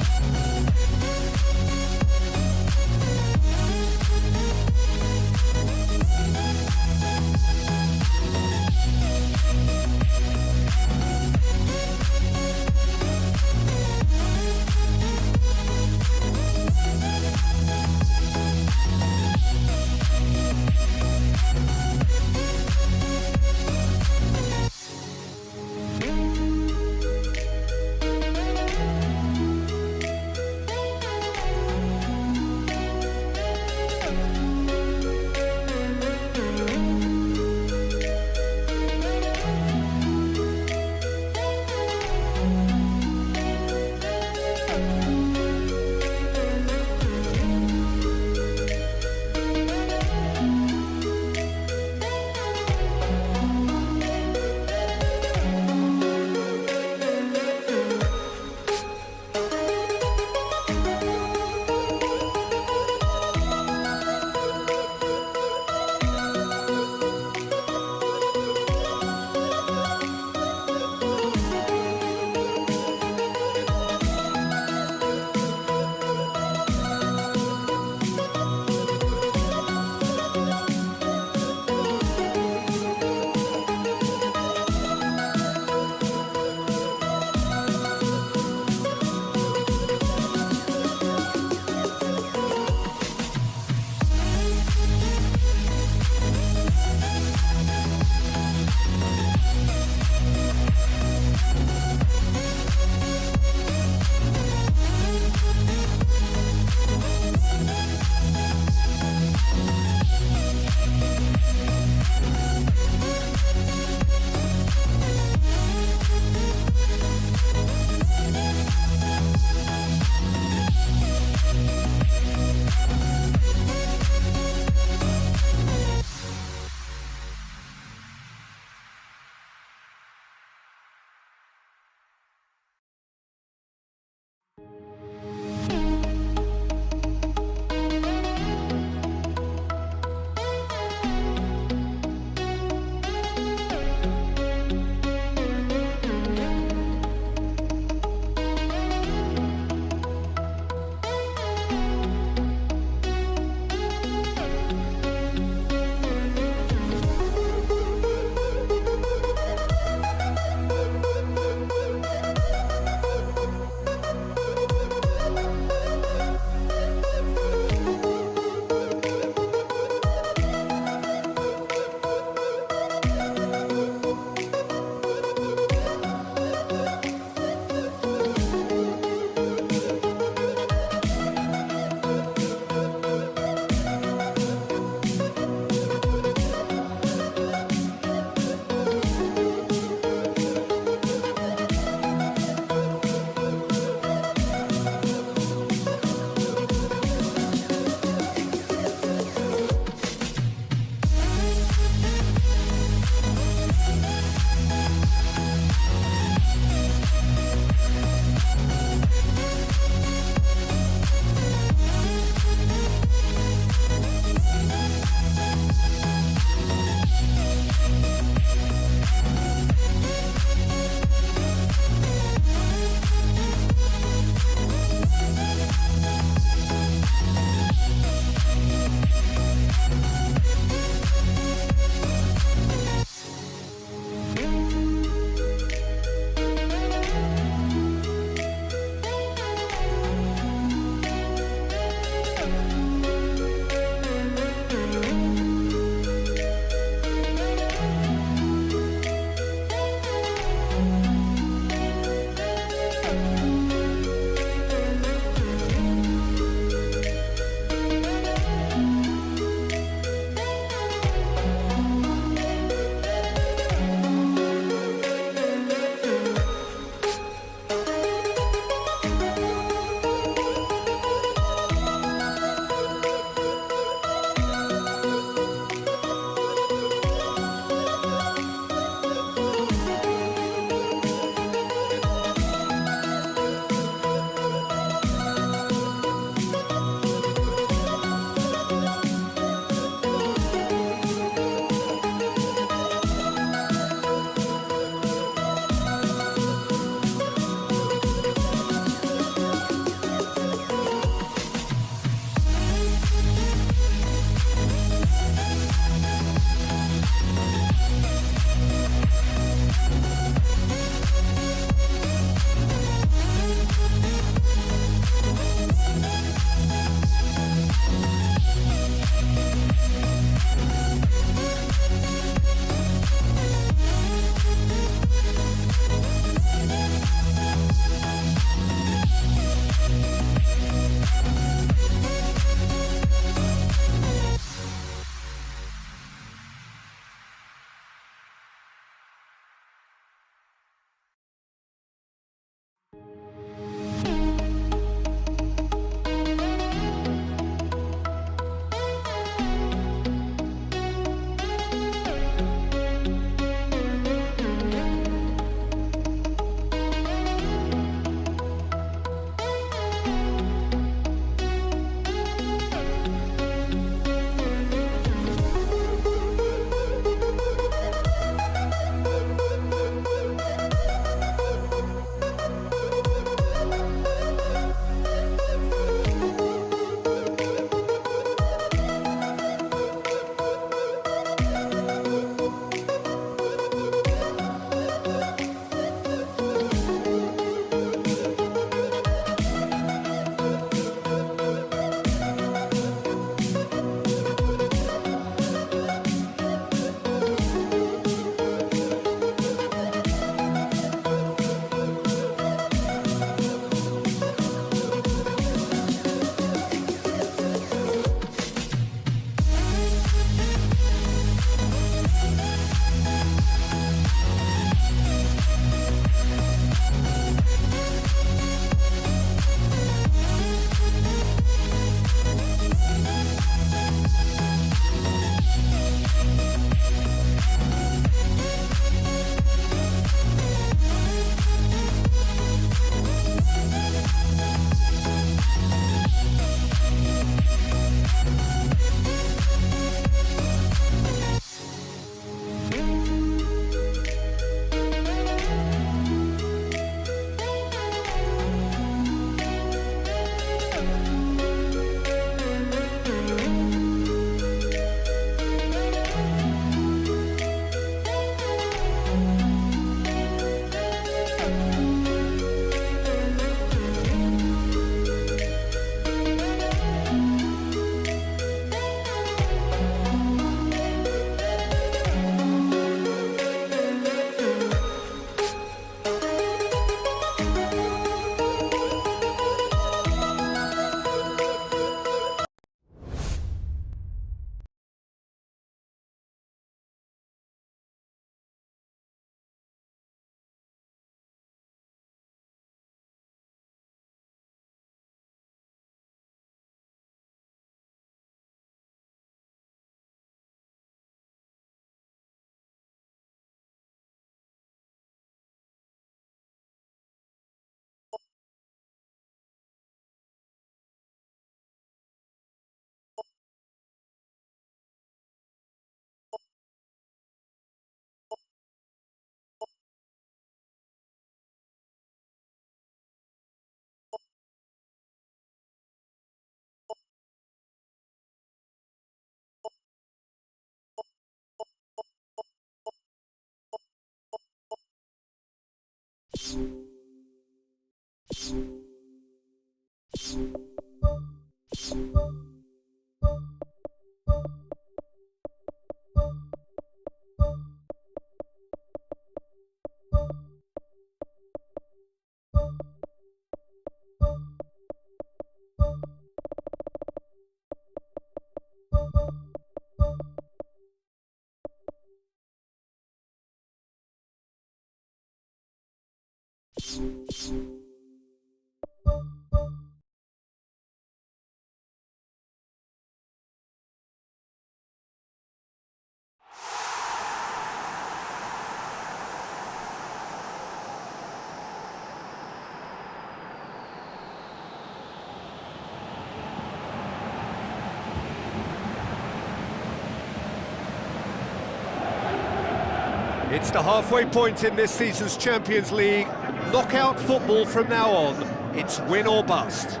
It's the halfway point in this season's Champions League. Knockout football from now on. It's win or bust. So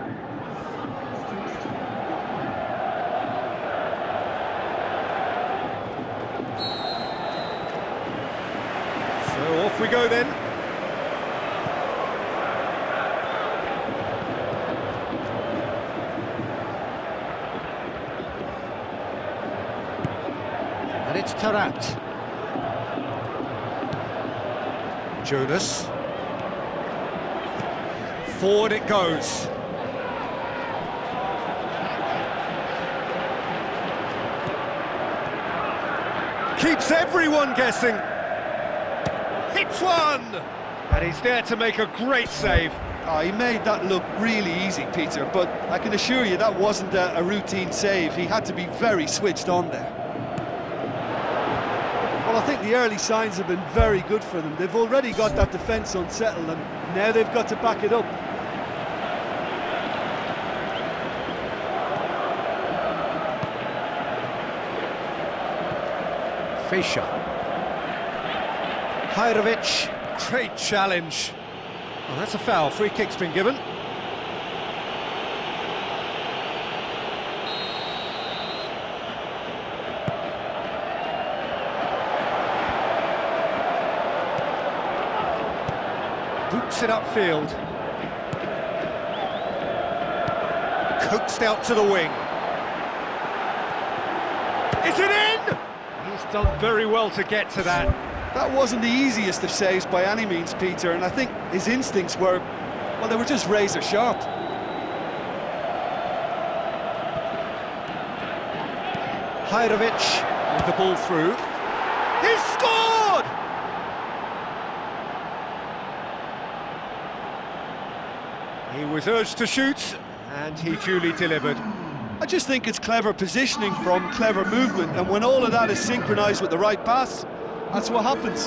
off we go then. And it's Tarat. Jonas. Forward it goes. Keeps everyone guessing. Hits one! And he's there to make a great save. Oh, he made that look really easy, Peter, but I can assure you that wasn't a routine save. He had to be very switched on there. Well, I think the early signs have been very good for them. They've already got that defence unsettled, and now they've got to back it up. Fischer. Hajrovic. Great challenge. Well, that's a foul. Free kick's been given. Boots it upfield. Coaxed out to the wing. Is it in? He's done very well to get to that. That wasn't the easiest of saves by any means, Peter, and I think his instincts were, well, they were just razor sharp. Hajrovic with the ball through. He scored! He was urged to shoot, and he duly delivered. I just think it's clever positioning from clever movement, and when all of that is synchronised with the right pass, that's what happens.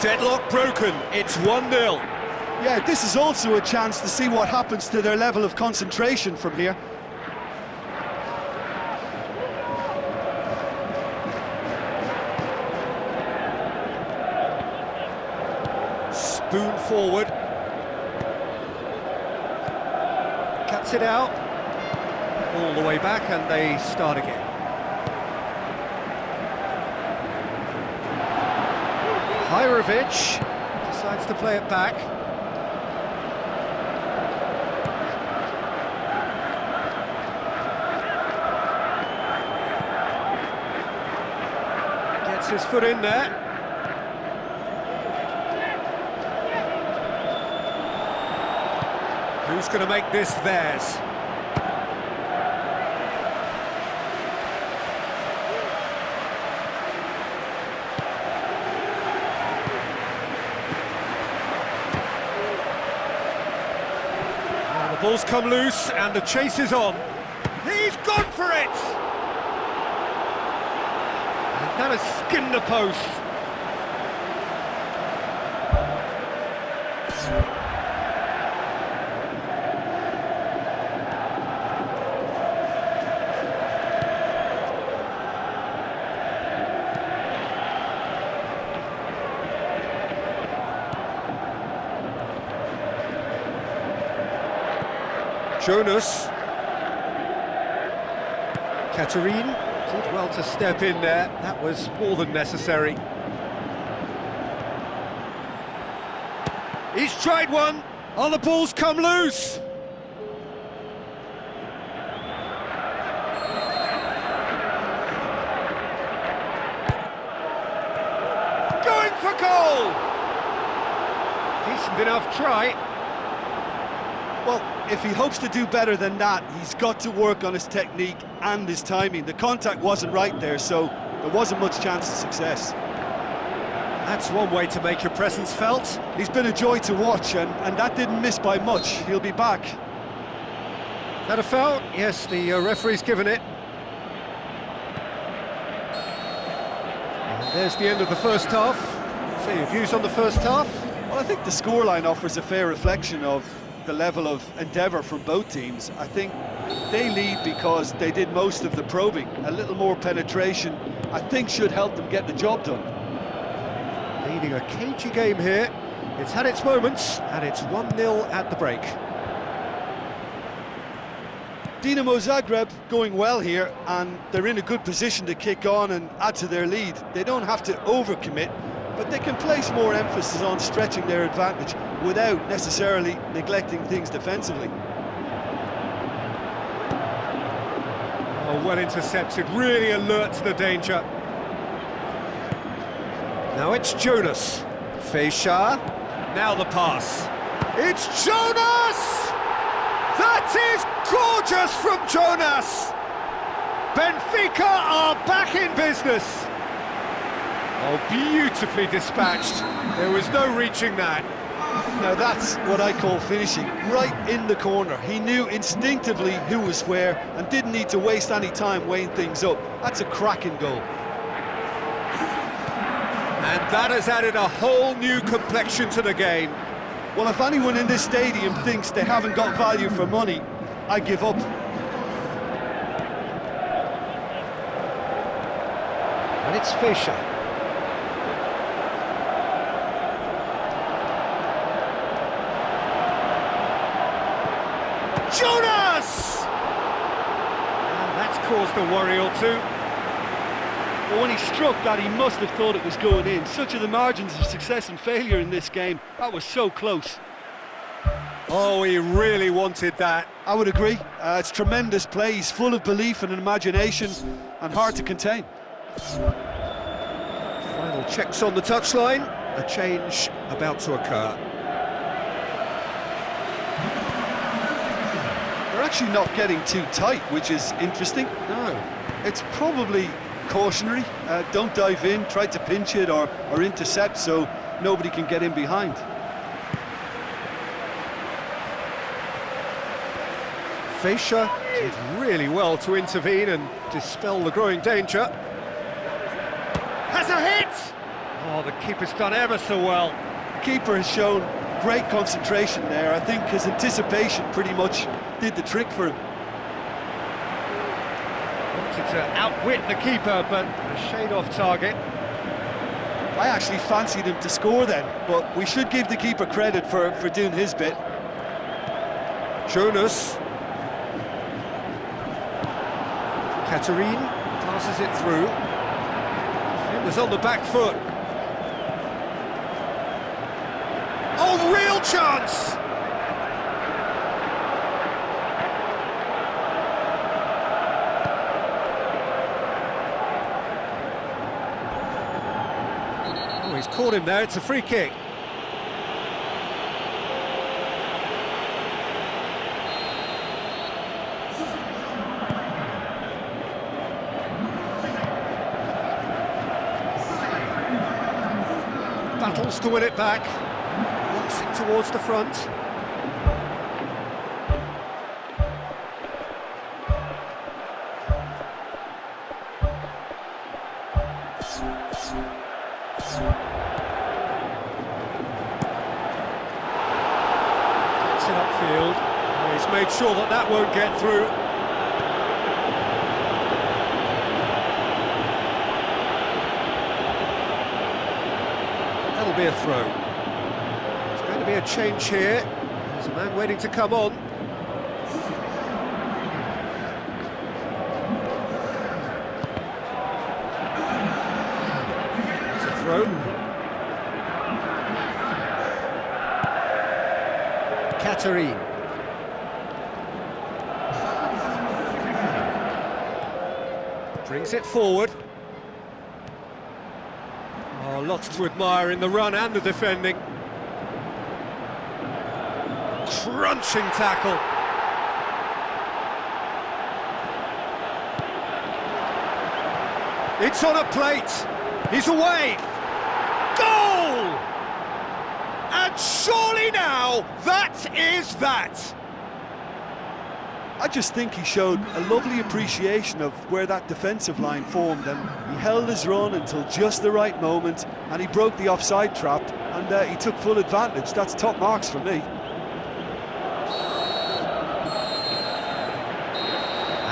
Deadlock broken, it's 1-0. Yeah, this is also a chance to see what happens to their level of concentration from here. Spoon forward. Cuts it out. All the way back, and they start again. Hajrovic decides to play it back. Gets his foot in there. Who's going to make this theirs? Now the ball's come loose and the chase is on. He's gone for it! And that has skinned the post. Jonas. Katerine did well to step in there. That was more than necessary. He's tried one. Oh, the ball's come loose. Going for goal. Decent enough try. Well, if he hopes to do better than that, he's got to work on his technique and his timing. The contact wasn't right there, so there wasn't much chance of success. That's one way to make your presence felt. He's been a joy to watch, and that didn't miss by much. He'll be back. That a foul? Yes, the referee's given it. And there's the end of the first half. So your views on the first half? Well, I think the scoreline offers a fair reflection of the level of endeavour from both teams. I think they lead because they did most of the probing. A little more penetration, I think, should help them get the job done. Leading a cagey game here. It's had its moments, and it's 1-0 at the break. Dinamo Zagreb going well here, and they're in a good position to kick on and add to their lead. They don't have to overcommit, but they can place more emphasis on stretching their advantage without necessarily neglecting things defensively. Oh, well intercepted, really alert to the danger. Now it's Jonas. Feisha. Now the pass. It's Jonas! That is gorgeous from Jonas! Benfica are back in business. Oh, beautifully dispatched. There was no reaching that. Now that's what I call finishing, right in the corner. He knew instinctively who was where and didn't need to waste any time weighing things up. That's a cracking goal. And that has added a whole new complexion to the game. Well, if anyone in this stadium thinks they haven't got value for money, I give up. And it's Fischer. Jonas! And that's caused a worry or two. But when he struck that, he must have thought it was going in. Such are the margins of success and failure in this game. That was so close. Oh, he really wanted that. I would agree. It's tremendous play. He's full of belief and imagination and hard to contain. Final checks on the touchline. A change about to occur. They're actually not getting too tight, which is interesting. No. It's probably cautionary. Don't dive in, try to pinch it or intercept so nobody can get in behind. Fischer did really well to intervene and dispel the growing danger. Has a hit! Oh, the keeper's done ever so well. The keeper has shown great concentration there. I think his anticipation pretty much did the trick for him. Wanted to outwit the keeper, but a shade off target. I actually fancied him to score then, but we should give the keeper credit for doing his bit. Jonas. Katarine passes it through. Defenders on the back foot. Oh, real chance! Oh, he's caught him there, it's a free kick. Battles to win it back. Walks it towards the front. Gets it upfield. Oh, he's made sure that that won't get through. That'll be a throw. There's going to be a change here. There's a man waiting to come on. It's a throw. Catherine. Brings it forward. Oh, lots to admire in the run and the defending. Crunching tackle. It's on a plate. He's away. Goal! And surely now, that is that. I just think he showed a lovely appreciation of where that defensive line formed, and he held his run until just the right moment, and he broke the offside trap, and he took full advantage. That's top marks for me.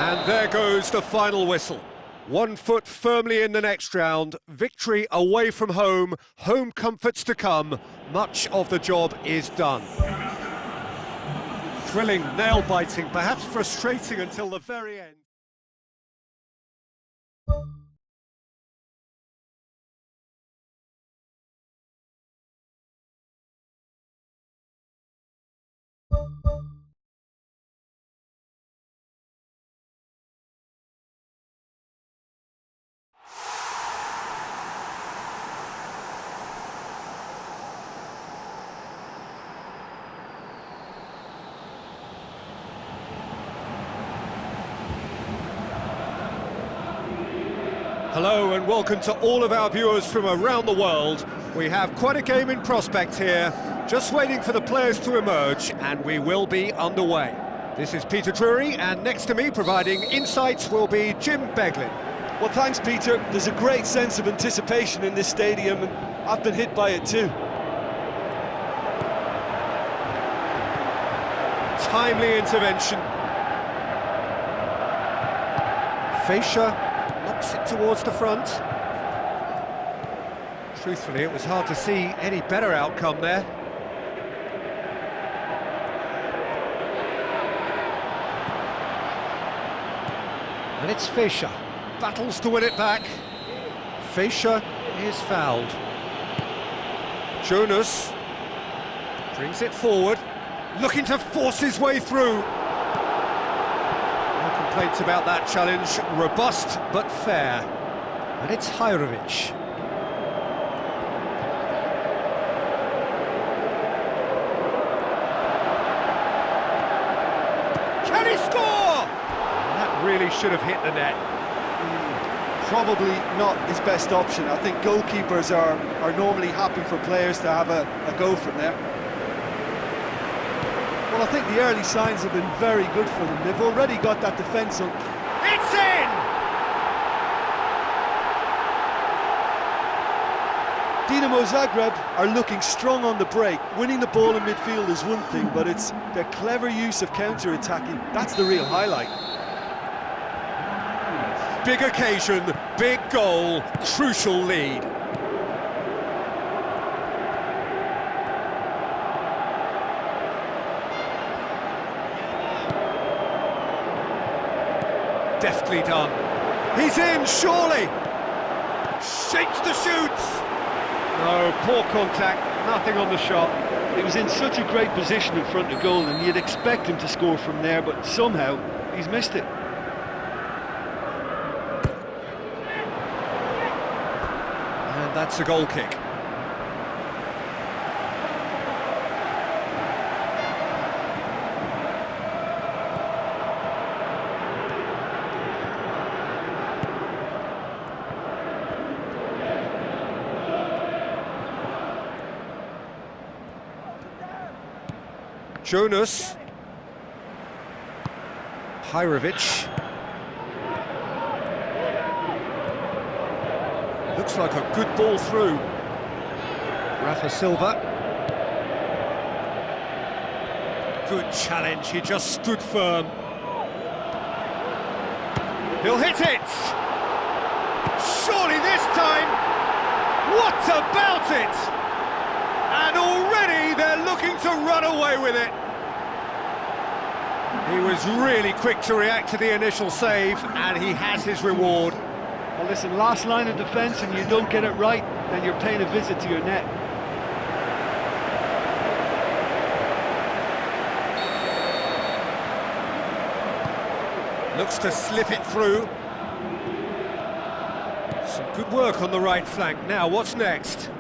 And there goes the final whistle. 1 foot firmly in the next round, victory away from home, home comforts to come, much of the job is done. Thrilling, nail-biting, perhaps frustrating until the very end. Hello and welcome to all of our viewers from around the world. We have quite a game in prospect here, just waiting for the players to emerge, and we will be underway. This is Peter Drury, and next to me providing insights will be Jim Beglin. Well, thanks, Peter. There's a great sense of anticipation in this stadium, and I've been hit by it too. Timely intervention. Fascia knocks it towards the front. Truthfully, it was hard to see any better outcome there. And it's Fascia. Battles to win it back. Fascia is fouled. Jonas brings it forward, looking to force his way through. No complaints about that challenge. Robust but fair. And it's Hajrovic. Can he score? That really should have hit the net. Probably not his best option. I think goalkeepers are normally happy for players to have a go from there. Well, I think the early signs have been very good for them. They've already got that defence on. It's in! Dinamo Zagreb are looking strong on the break. Winning the ball in midfield is one thing, but it's their clever use of counter-attacking. That's the real highlight. Big occasion, big goal, crucial lead. Deftly done. He's in, surely! Shapes the shoots! No, poor contact, nothing on the shot. He was in such a great position in front of goal, and you'd expect him to score from there, but somehow he's missed it. And that's a goal kick. Jonas. Hajrovic. Looks like a good ball through. Rafa Silva. Good challenge, he just stood firm. He'll hit it! Surely this time! What about it? And already they're looking to run away with it. He was really quick to react to the initial save, and he has his reward. Well, listen, last line of defence, and you don't get it right, then you're paying a visit to your net. Looks to slip it through. Some good work on the right flank. Now, what's next?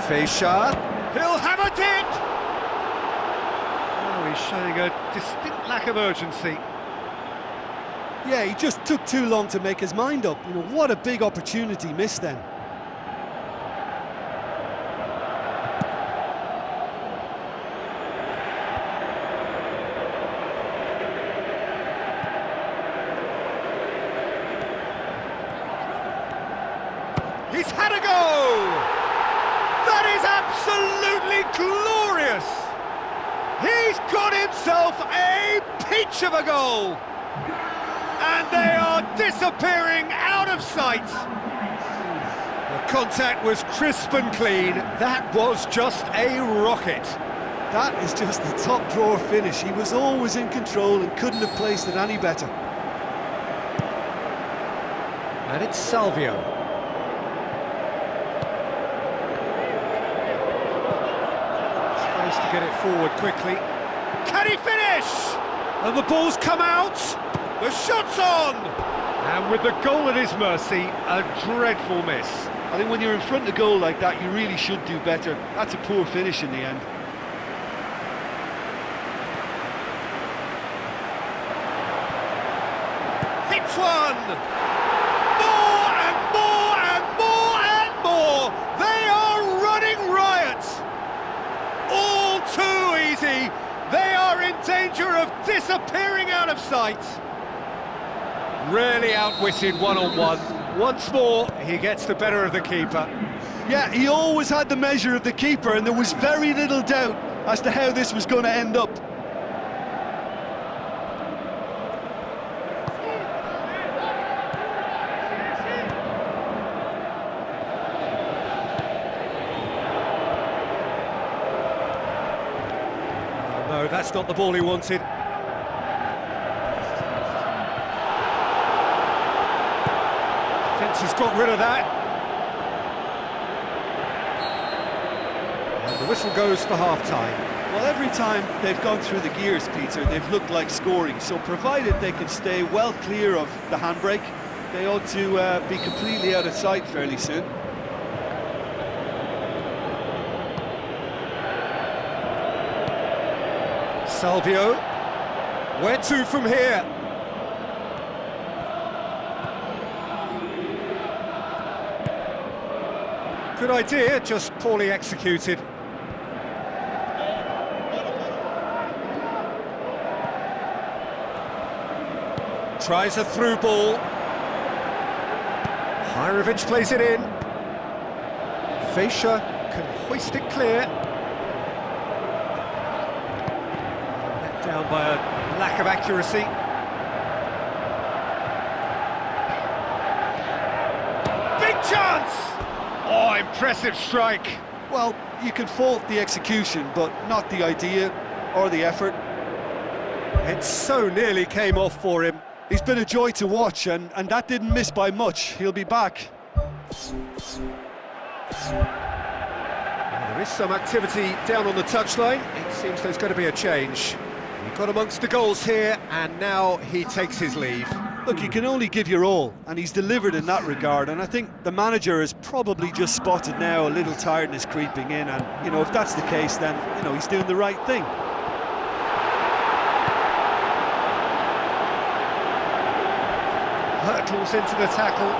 Fischer. He'll have a dip! Oh, he's showing a distinct lack of urgency. Yeah, he just took too long to make his mind up. You know, what a big opportunity missed then. He's had a go! That is absolutely glorious! He's got himself a peach of a goal! And they are disappearing out of sight. The contact was crisp and clean. That was just a rocket. That is just the top drawer finish. He was always in control and couldn't have placed it any better. And it's Salvio. Tries to get it forward quickly. Can he finish? And the ball's come out. The shot's on! And with the goal at his mercy, a dreadful miss. I think when you're in front of goal like that, you really should do better. That's a poor finish in the end. Hits one! More and more and more and more! They are running riot! All too easy! They are in danger of disappearing out of sight! Really outwitted one-on-one. Once more, he gets the better of the keeper. Yeah, he always had the measure of the keeper, and there was very little doubt as to how this was going to end up. No, that's not the ball he wanted. Has got rid of that. And the whistle goes for half-time. Well, every time they've gone through the gears, Peter, they've looked like scoring. So provided they can stay well clear of the handbrake, they ought to be completely out of sight fairly soon. Salvio. Where to from here? Good idea, just poorly executed. Tries a through ball. Hirovic plays it in. Fischer can hoist it clear. Let down by a lack of accuracy. Big chance! Oh, impressive strike. Well, you can fault the execution, but not the idea or the effort. It so nearly came off for him. He's been a joy to watch, and that didn't miss by much. He'll be back. There is some activity down on the touchline. It seems there's going to be a change. He got amongst the goals here, and now he takes his leave. Look, you can only give your all, and he's delivered in that regard, and I think the manager has probably just spotted now a little tiredness creeping in, and, you know, if that's the case, then, you know, he's doing the right thing. Hurtles into the tackle.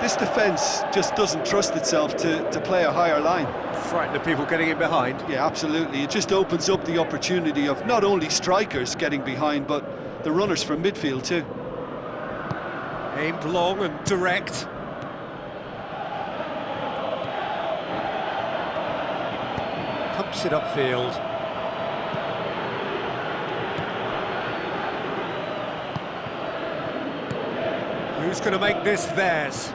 This defence just doesn't trust itself to play a higher line. Frightened of people getting in behind. Yeah, absolutely. It just opens up the opportunity of not only strikers getting behind, but the runners from midfield too. Aimed long and direct. Pumps it upfield. Who's going to make this theirs?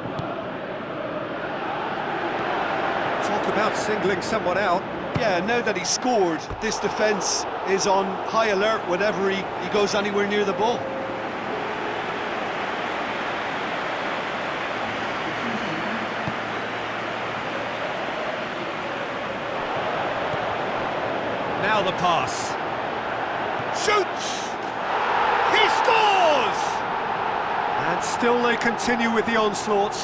Talk about singling someone out. Yeah, now that he's scored, this defence is on high alert whenever he goes anywhere near the ball. Now the pass. Shoots! He scores! And still they continue with the onslaught.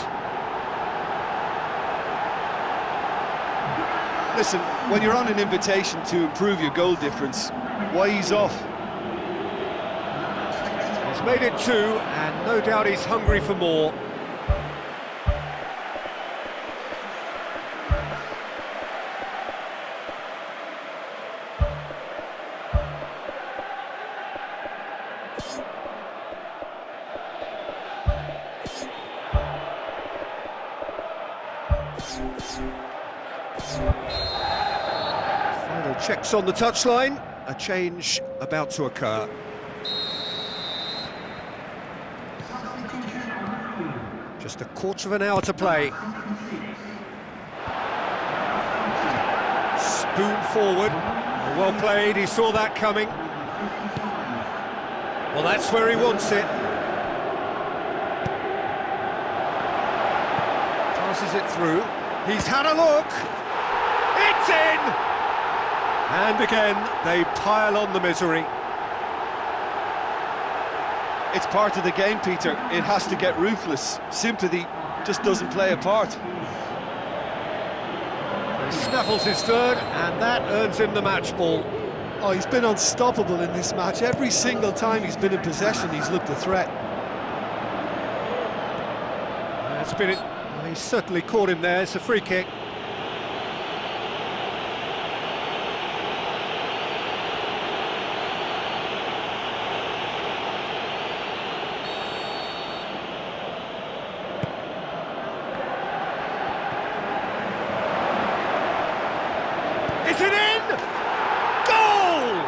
Listen, when you're on an invitation to improve your goal difference, why ease off? He's made it 2, and no doubt he's hungry for more. Final checks on the touchline, a change about to occur. Just a quarter of an hour to play. Spoon forward, well played, he saw that coming. Well, that's where he wants it. Passes it through. He's had a look. It's in! And again, they pile on the misery. It's part of the game, Peter. It has to get ruthless. Sympathy just doesn't play a part. He snaffles his third, and that earns him the match ball. Oh, he's been unstoppable in this match. Every single time he's been in possession, he's looked a threat. That's been it. He certainly caught him there. It's a free kick. Is it in? Goal!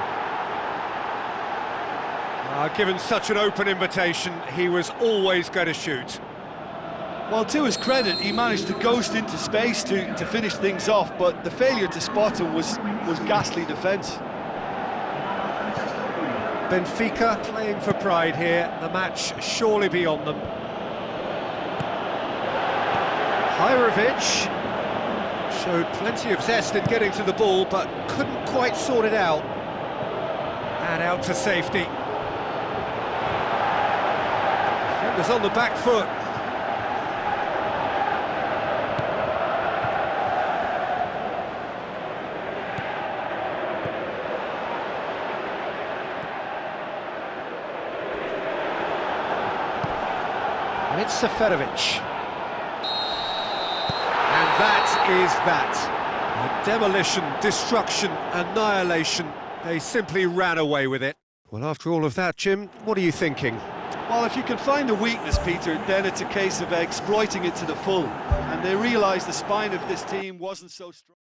Given such an open invitation, he was always going to shoot. Well, to his credit, he managed to ghost into space to finish things off, but the failure to spot him was ghastly defence. Benfica playing for pride here, the match surely beyond them. Hajrovic showed plenty of zest in getting to the ball, but couldn't quite sort it out. And out to safety. Defenders on the back foot. And it's Seferovic. And that is that. A demolition, destruction, annihilation. They simply ran away with it. Well, after all of that, Jim, what are you thinking? Well, if you can find a weakness, Peter, then it's a case of exploiting it to the full. And they realised the spine of this team wasn't so strong.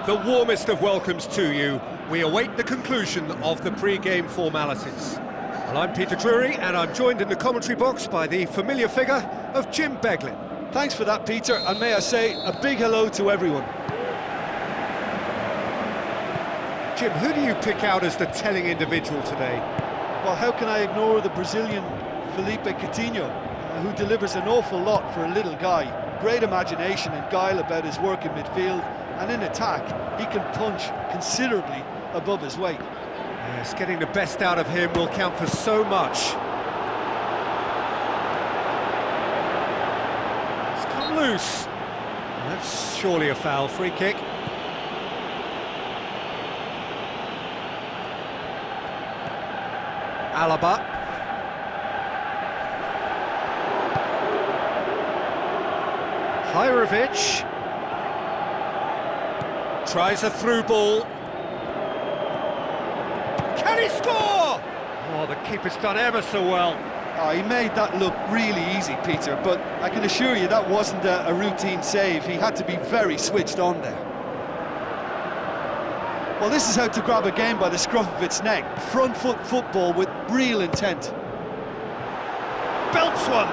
The warmest of welcomes to you. We await the conclusion of the pre-game formalities. Well, I'm Peter Drury, and I'm joined in the commentary box by the familiar figure of Jim Beglin. Thanks for that, Peter, and may I say a big hello to everyone. Jim, who do you pick out as the telling individual today? Well, how can I ignore the Brazilian Felipe Coutinho, who delivers an awful lot for a little guy. Great imagination and guile about his work in midfield, and in attack, he can punch considerably above his weight. Yes, getting the best out of him will count for so much. It's come loose. That's surely a foul. Free kick. Alaba. Hajrovic. Tries a through ball. Can he score? Oh, the keeper's done ever so well. Oh, he made that look really easy, Peter, but I can assure you that wasn't a routine save. He had to be very switched on there. Well, this is how to grab a game by the scruff of its neck. Front foot football with real intent. Belts one.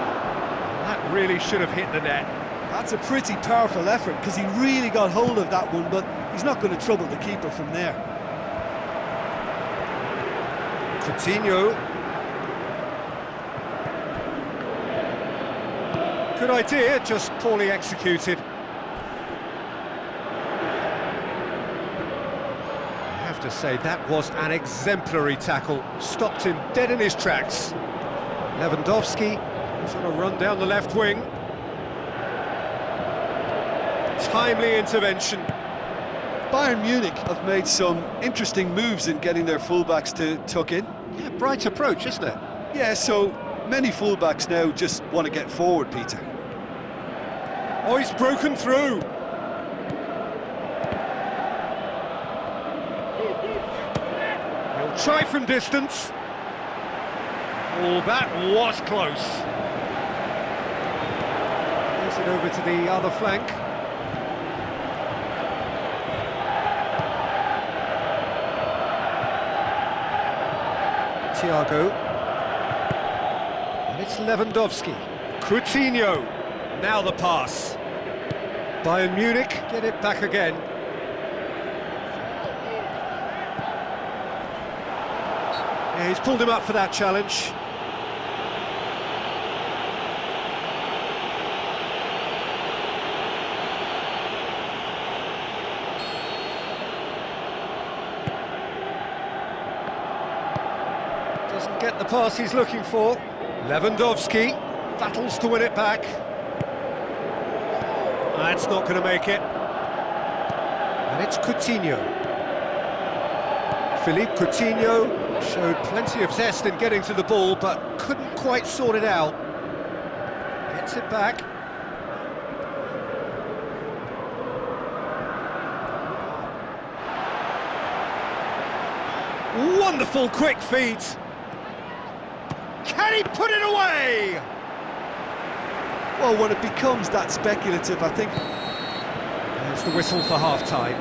That really should have hit the net. That's a pretty powerful effort, because he really got hold of that one, but he's not going to trouble the keeper from there. Coutinho. Good idea, just poorly executed. I have to say, that was an exemplary tackle. Stopped him dead in his tracks. Lewandowski is on a run down the left wing. Timely intervention. Bayern Munich have made some interesting moves in getting their fullbacks to tuck in. Yeah, bright approach, isn't it? Yeah, so many fullbacks now just want to get forward, Peter. Oh, he's broken through. He'll try from distance. Oh, that was close. Pass it over to the other flank. Thiago. And it's Lewandowski. Coutinho. Now the pass. Bayern Munich get it back again. Yeah, he's pulled him up for that challenge. Doesn't get the pass he's looking for. Lewandowski battles to win it back. That's not going to make it. And it's Coutinho. Philippe Coutinho showed plenty of zest in getting to the ball, but couldn't quite sort it out. Gets it back. Wonderful quick feet. Can he put it away? Well, when it becomes that speculative, I think... There's the whistle for half-time.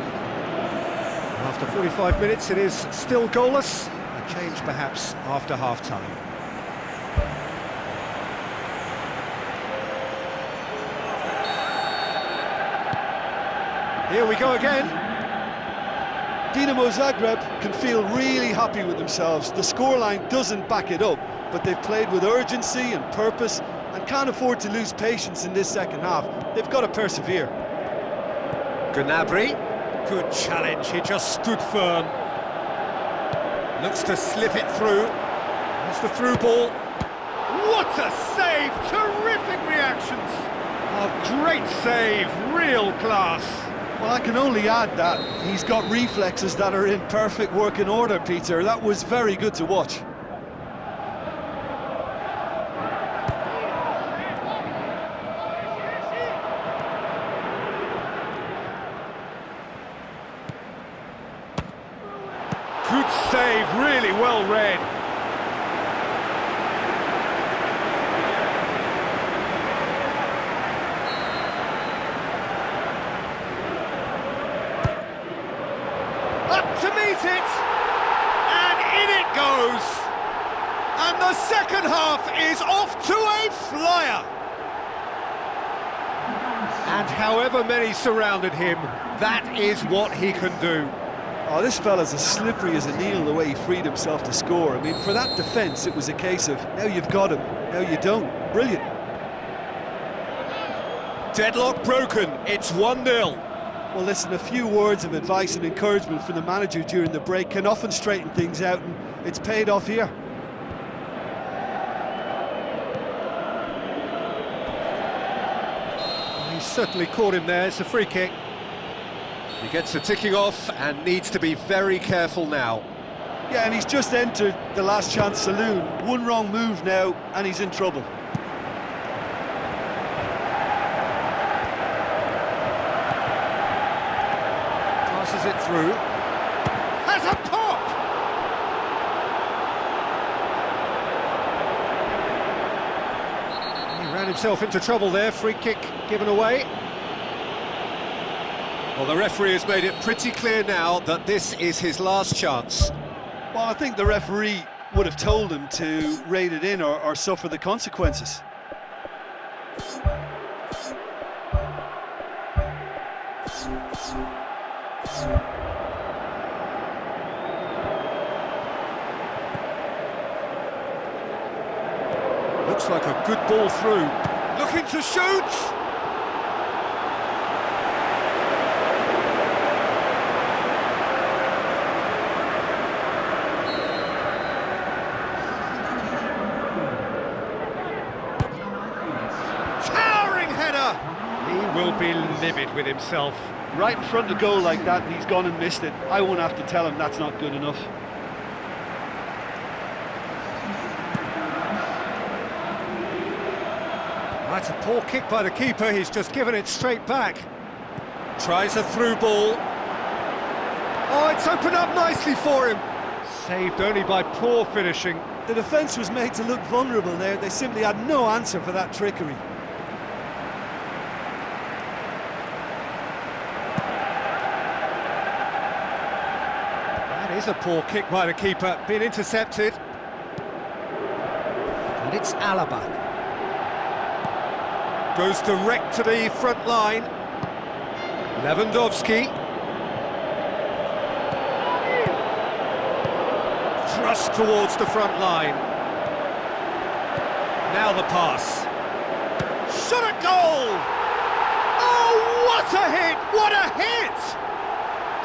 After 45 minutes, it is still goalless. A change, perhaps, after half-time. Here we go again. Dinamo Zagreb can feel really happy with themselves. The scoreline doesn't back it up, but they've played with urgency and purpose and can't afford to lose patience in this second half. They've got to persevere. Gnabry, good challenge, he just stood firm. Looks to slip it through. There's the through ball. What a save! Terrific reactions! A great save, real class. Well, I can only add that he's got reflexes that are in perfect working order, Peter. That was very good to watch. Good save, really well read. Up to meet it, and in it goes. And the second half is off to a flyer. And however many surrounded him, that is what he can do. Oh, this fella's as slippery as a needle the way he freed himself to score. I mean, for that defence, it was a case of, now you've got him, now you don't. Brilliant. Deadlock broken, it's 1-0. Well, listen, a few words of advice and encouragement from the manager during the break can often straighten things out, and it's paid off here. He certainly caught him there, it's a free kick. He gets the ticking off and needs to be very careful now. Yeah, and he's just entered the last chance saloon. One wrong move now, and he's in trouble. Passes it through. Has a pop! He ran himself into trouble there. Free kick given away. Well, the referee has made it pretty clear now that this is his last chance. Well, I think the referee would have told him to rate it in or suffer the consequences. Looks like a good ball through. Looking to shoot! He will be livid with himself. Right in front of goal like that, and he's gone and missed it. I won't have to tell him that's not good enough. That's a poor kick by the keeper. He's just given it straight back. Tries a through ball. Oh, it's opened up nicely for him. Saved only by poor finishing. The defence was made to look vulnerable there. They simply had no answer for that trickery. That is a poor kick by the keeper, been intercepted. And it's Alaba. Goes direct to the front line. Lewandowski. Thrust towards the front line. Now the pass. Shot at goal! Oh, what a hit! What a hit!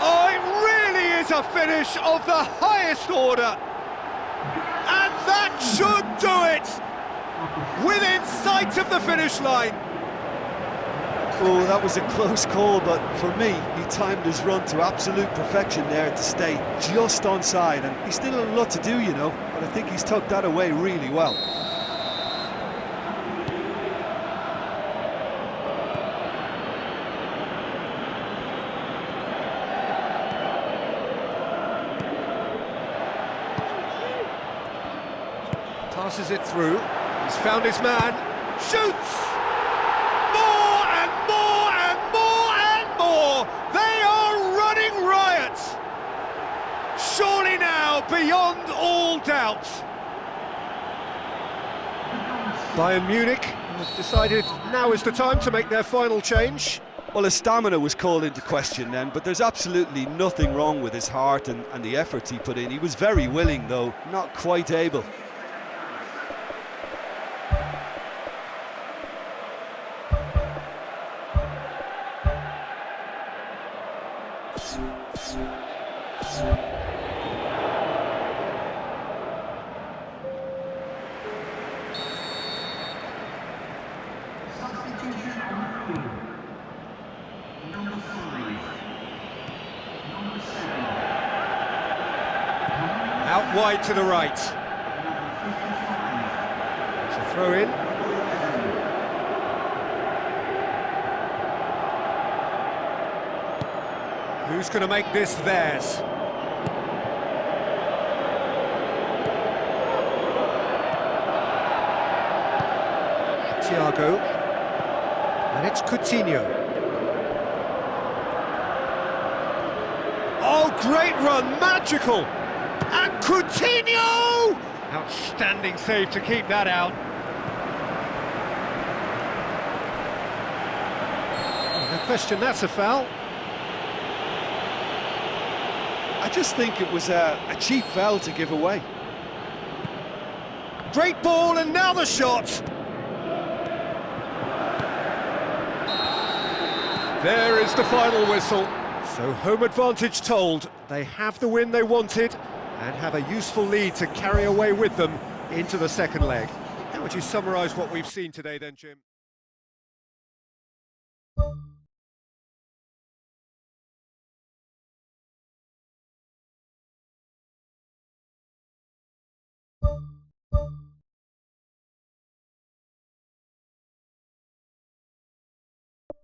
Oh, it really is a finish of the highest order. And that should do it! Within sight of the finish line. Oh, that was a close call, but for me, he timed his run to absolute perfection there to stay just onside. And he's still a lot to do, you know, but I think he's tucked that away really well. Passes it through. He's found his man. Shoots! More and more and more and more! They are running riot! Surely now, beyond all doubt. Bayern Munich has decided now is the time to make their final change. Well, his stamina was called into question then, but there's absolutely nothing wrong with his heart and the efforts he put in. He was very willing, though, not quite able. Out wide to the right. It's a throw in. Who's going to make this theirs? Thiago. And it's Coutinho. Oh, great run, magical! And Coutinho! Outstanding save to keep that out. Oh, no question, that's a foul. I just think it was a cheap foul to give away. Great ball, and now the shot! There is the final whistle. So home advantage told. They have the win they wanted and have a useful lead to carry away with them into the second leg. How would you summarise what we've seen today then, Jim?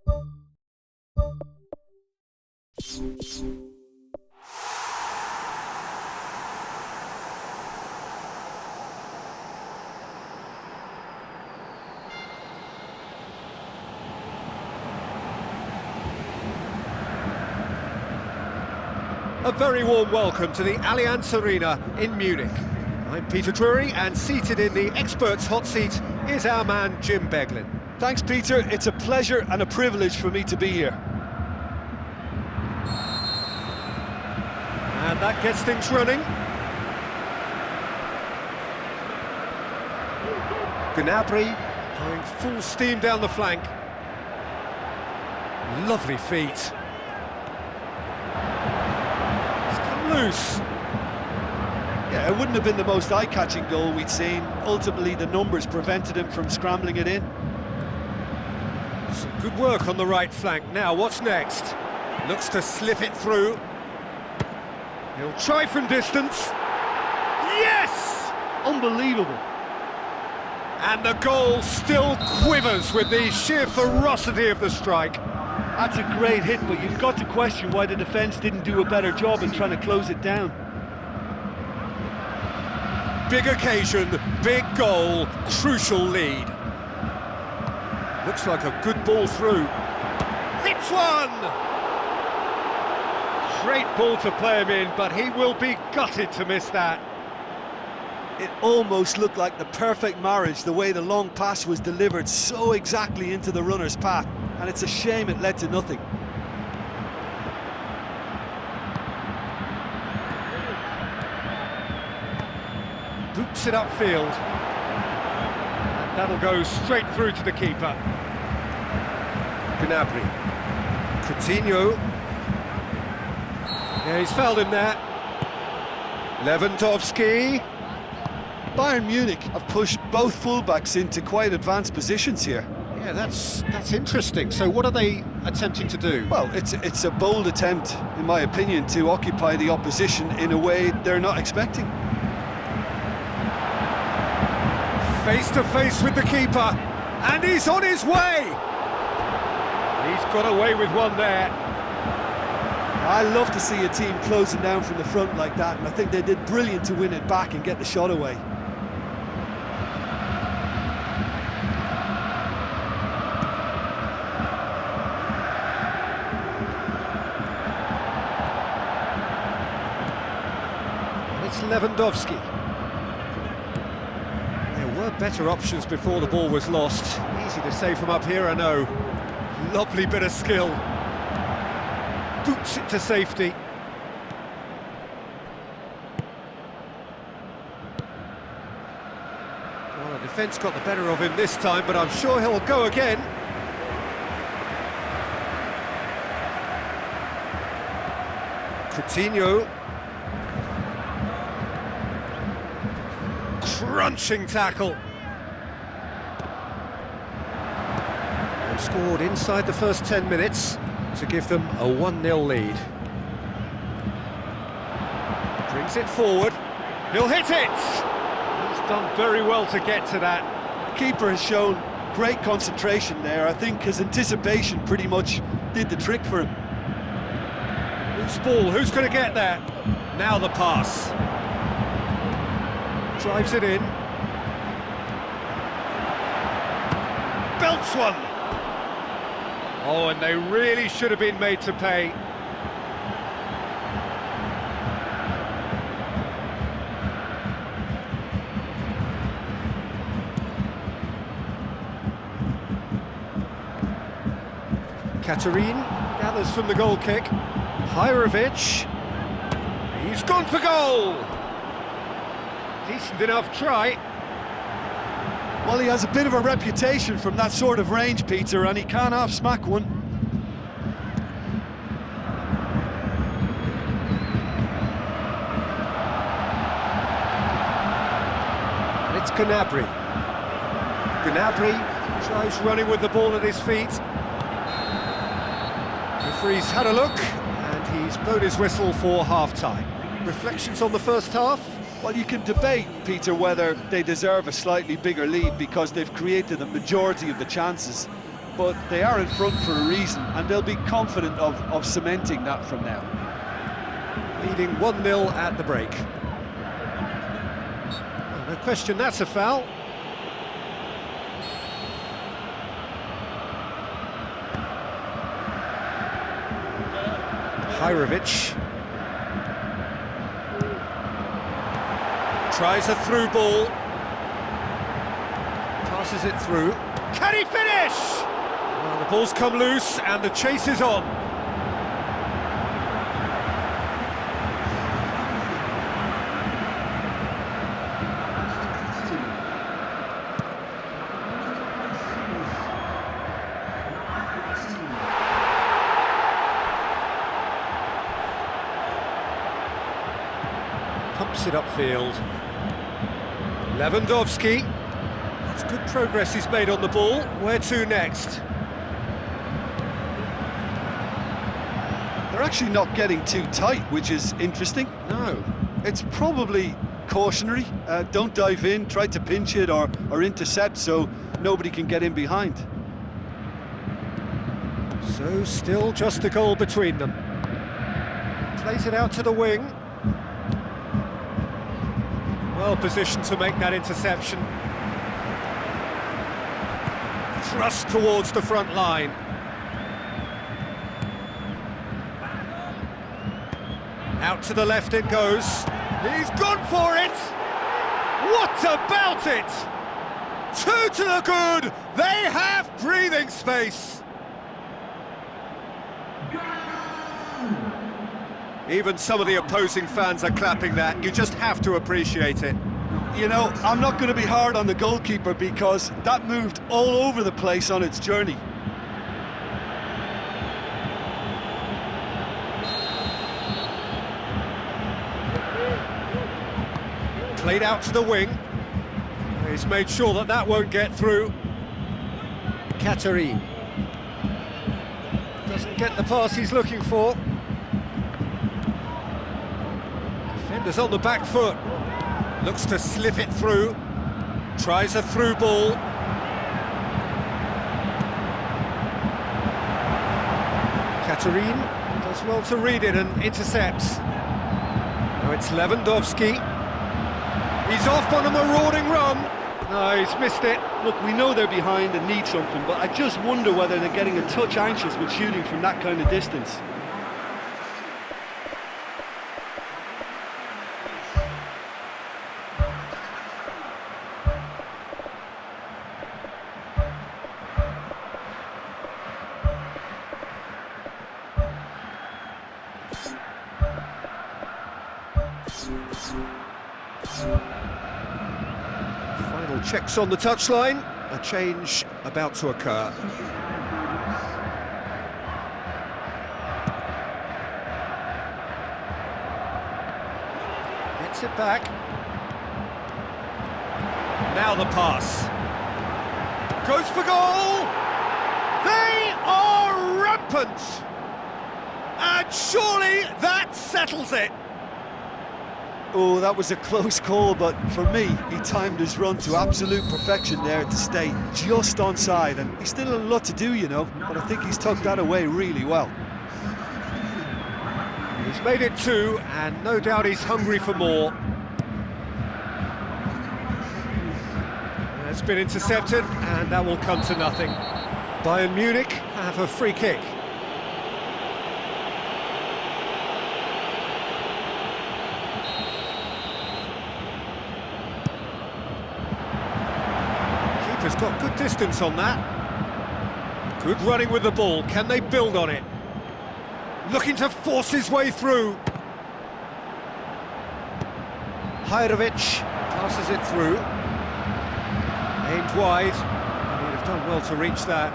A very warm welcome to the Allianz Arena in Munich. I'm Peter Drury, and seated in the experts' hot seat is our man Jim Beglin. Thanks, Peter. It's a pleasure and a privilege for me to be here. And that gets things running. Gnabry going full steam down the flank. Lovely feet. Loose. Yeah, it wouldn't have been the most eye-catching goal we'd seen. Ultimately, the numbers prevented him from scrambling it in. Some good work on the right flank. Now, what's next? Looks to slip it through. He'll try from distance. Yes! Unbelievable. And the goal still quivers with the sheer ferocity of the strike. That's a great hit, but you've got to question why the defence didn't do a better job in trying to close it down. Big occasion, big goal, crucial lead. Looks like a good ball through. Hits one! Great ball to play him in, but he will be gutted to miss that. It almost looked like the perfect marriage, the way the long pass was delivered so exactly into the runner's path. And it's a shame it led to nothing. Boots it upfield. And that'll go straight through to the keeper. Gnabry. Coutinho. Yeah, he's fouled him there. Lewandowski. Bayern Munich have pushed both fullbacks into quite advanced positions here. Yeah, that's interesting. So what are they attempting to do? Well, it's a bold attempt, in my opinion, to occupy the opposition in a way they're not expecting. Face to face with the keeper, and he's on his way! He's got away with one there. I love to see a team closing down from the front like that, and I think they did brilliant to win it back and get the shot away. It's Lewandowski. There were better options before the ball was lost. Easy to say from up here, I know. Lovely bit of skill. Boots it to safety. Well, the defence got the better of him this time, but I'm sure he'll go again. Coutinho. Crunching tackle. They scored inside the first 10 minutes to give them a 1-0 lead. Brings it forward. He'll hit it! He's done very well to get to that. The keeper has shown great concentration there. I think his anticipation pretty much did the trick for him. Loose ball, who's going to get there? Now the pass. Drives it in. Belts one. Oh, and they really should have been made to pay. Katarine gathers from the goal kick. Hajrovic. He's gone for goal. Decent enough try. Well, he has a bit of a reputation from that sort of range, Peter, and he can't half-smack one. And it's Gnabry. Gnabry tries running with the ball at his feet. The referee's had a look, and he's blown his whistle for half-time. Reflections on the first half? Well, you can debate, Peter, whether they deserve a slightly bigger lead because they've created the majority of the chances. but they are in front for a reason, and they'll be confident of cementing that from now. Leading 1-0 at the break. No question, that's a foul. Hirovic tries a through ball, passes it through. Can he finish? Well, the ball's come loose and the chase is on. Pumps it upfield. Lewandowski. That's good progress he's made on the ball. Where to next? They're actually not getting too tight, which is interesting. No. It's probably cautionary. Don't dive in, try to pinch it or intercept so nobody can get in behind. So still just a goal between them. Plays it out to the wing. Well positioned to make that interception. Thrust towards the front line. Out to the left it goes. He's gone for it! What about it? 2 to the good! They have breathing space! Even some of the opposing fans are clapping that. You just have to appreciate it. You know, I'm not going to be hard on the goalkeeper because that moved all over the place on its journey. Played out to the wing. He's made sure that that won't get through. Katarine. Doesn't get the pass he's looking for. Defenders on the back foot. Looks to slip it through. Tries a through ball. Katarine does well to read it and intercepts. Now it's Lewandowski. He's off on a marauding run. No, he's missed it. Look, we know they're behind and need something, but I just wonder whether they're getting a touch anxious with shooting from that kind of distance. Final checks on the touchline. A change about to occur. Gets it back. Now the pass. Goes for goal! They are rampant! And surely that settles it! Oh, that was a close call, but for me, he timed his run to absolute perfection there to stay just onside, and he's still a lot to do, you know, but I think he's tucked that away really well. He's made it 2, and no doubt he's hungry for more. It's been intercepted, and that will come to nothing. Bayern Munich have a free kick. Keeper's got good distance on that. Good running with the ball. Can they build on it? Looking to force his way through. Hirovic passes it through. Aimed wide. He'd have done well to reach that.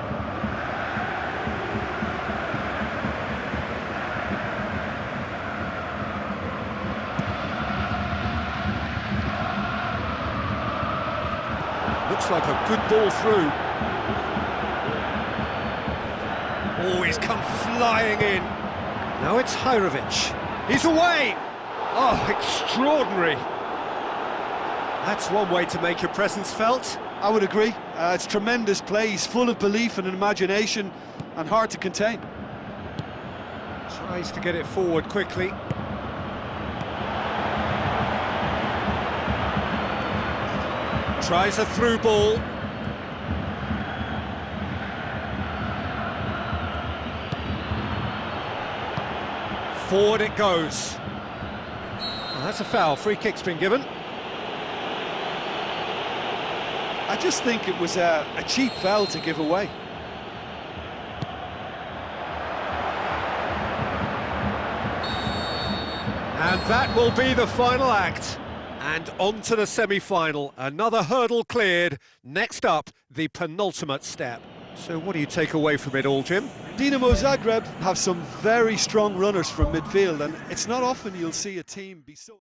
Looks like a good ball through. Oh, he's come flying in. Now it's Hirovic. He's away! Oh, extraordinary. That's one way to make your presence felt. I would agree. It's tremendous play. He's full of belief and imagination and hard to contain. Tries to get it forward quickly. Tries a through ball. Forward it goes. Well, that's a foul. Free kick's been given. I just think it was a cheap foul to give away. And that will be the final act. And on to the semi-final. Another hurdle cleared. Next up, the penultimate step. So what do you take away from it all, Jim? Dinamo Zagreb have some very strong runners from midfield, and it's not often you'll see a team be so...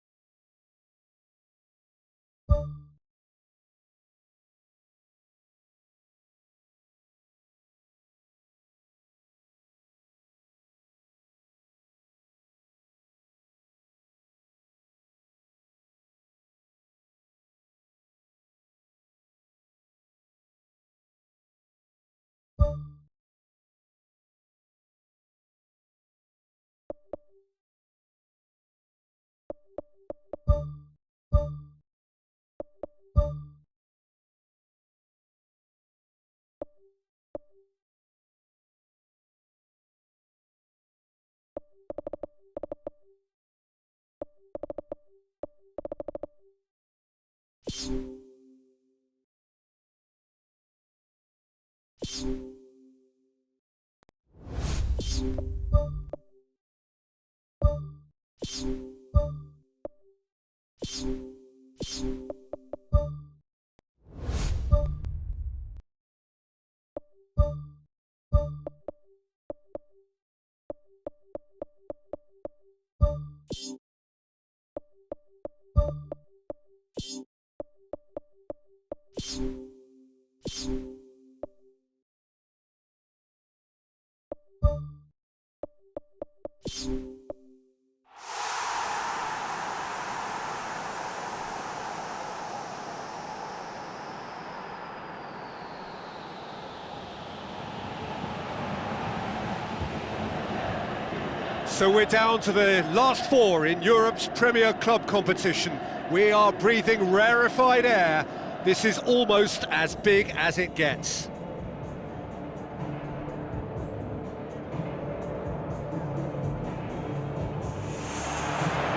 So we're down to the last four in Europe's Premier Club competition. We are breathing rarefied air. This is almost as big as it gets.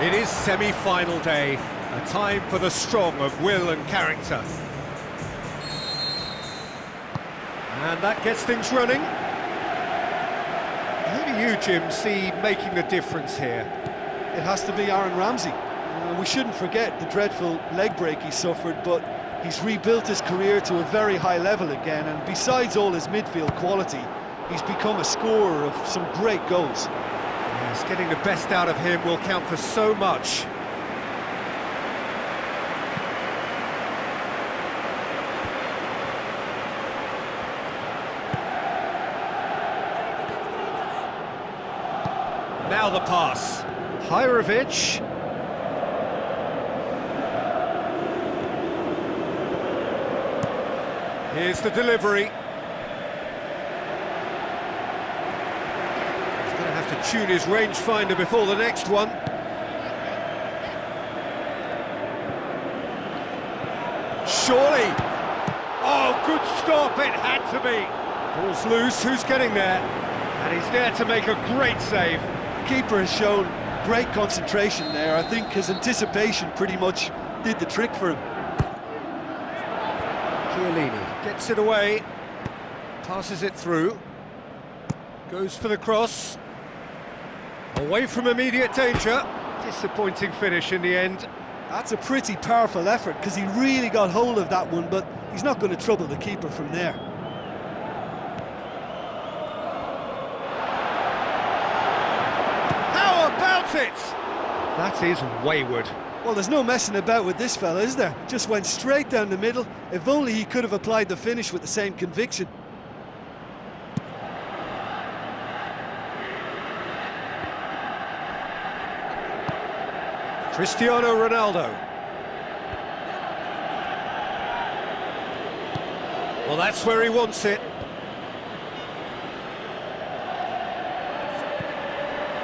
It is semi-final day, a time for the strong of will and character. And that gets things running. Who do you, Jim, see making the difference here? It has to be Aaron Ramsey. We shouldn't forget the dreadful leg break he suffered, but he's rebuilt his career to a very high level again, and besides all his midfield quality, he's become a scorer of some great goals. Yes, getting the best out of him will count for so much. Now the pass. Hajrovic. Here's the delivery. He's going to have to tune his rangefinder before the next one. Surely. Oh, good stop, it had to be. Ball's loose, who's getting there? And he's there to make a great save. Keeper has shown great concentration there. I think his anticipation pretty much did the trick for him. Chiellini gets it away, passes it through, goes for the cross, away from immediate danger. Disappointing finish in the end. That's a pretty powerful effort, because he really got hold of that one, but he's not going to trouble the keeper from there. It. That is wayward. Well, there's no messing about with this fella, is there? Just went straight down the middle. If only he could have applied the finish with the same conviction. Cristiano Ronaldo. Well, that's where he wants it.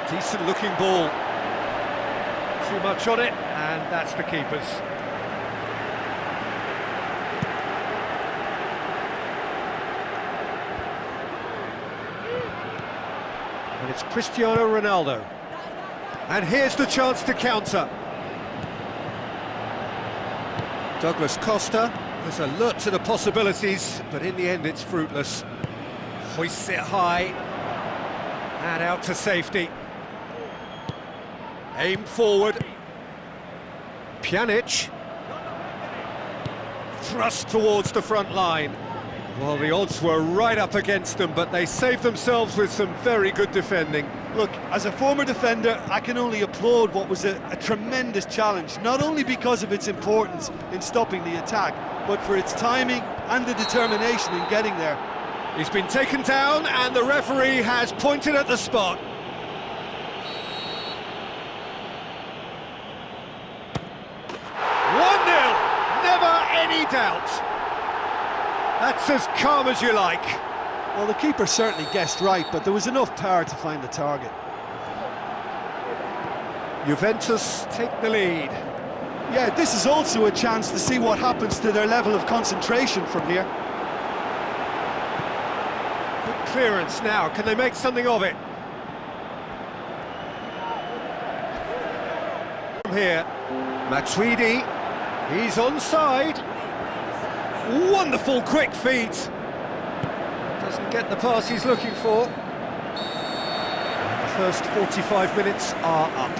Decent looking ball. Too much on it, and that's the keeper's. And it's Cristiano Ronaldo. And here's the chance to counter. Douglas Costa has alert to the possibilities, but in the end it's fruitless. Hoists it high, and out to safety. Aim forward. Pjanic. Thrust towards the front line. Well, the odds were right up against them, but they saved themselves with some very good defending. Look, as a former defender, I can only applaud what was a tremendous challenge, not only because of its importance in stopping the attack, but for its timing and the determination in getting there. He's been taken down, and the referee has pointed at the spot. Doubt. That's as calm as you like. Well, the keeper certainly guessed right, but there was enough power to find the target. Juventus take the lead. Yeah, this is also a chance to see what happens to their level of concentration from here. Good clearance now. Can they make something of it? From here, Matuidi. He's onside. Wonderful quick feet. Doesn't get the pass he's looking for. The first 45 minutes are up.